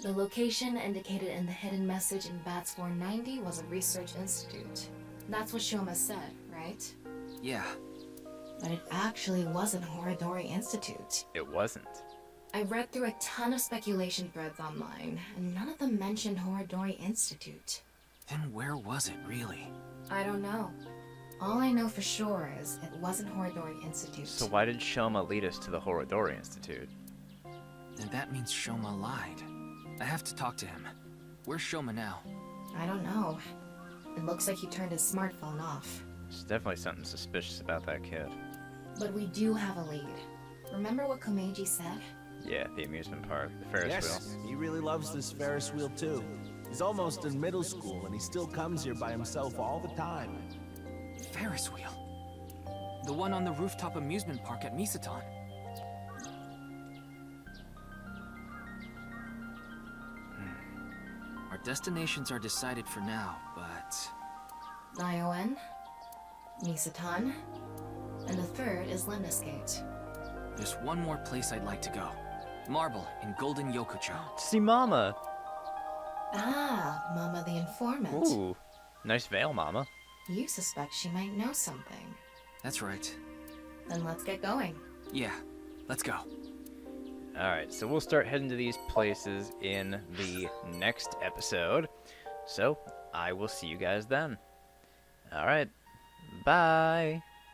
The location indicated in the hidden message in BATS 490 was a research institute. That's what Shoma said, right? Yeah. But it actually wasn't Horodori Institute. It wasn't. I read through a ton of speculation threads online, and none of them mentioned Horodori Institute. Then where was it, really? I don't know. All I know for sure is it wasn't Horodori Institute. So why did Shoma lead us to the Horodori Institute? Then that means Shoma lied. I have to talk to him. Where's Shoma now? I don't know. It looks like he turned his smartphone off. There's definitely something suspicious about that kid. But we do have a lead. Remember what Komeiji said? Yeah, the amusement park, the Ferris wheel. He really loves this Ferris wheel too. He's almost in middle school and he still comes here by himself all the time. Ferris wheel? The one on the rooftop amusement park at Misaton. Our destinations are decided for now, but... Iowan, Misaton, and the third is Lemniscate. There's one more place I'd like to go. Marble in Golden Yokucho. See Mama! Ah, Mama the informant. Ooh, nice veil, Mama. You suspect she might know something. That's right. Then let's get going. Yeah, let's go. Alright, so we'll start heading to these places in the next episode. So, I will see you guys then. Alright, bye!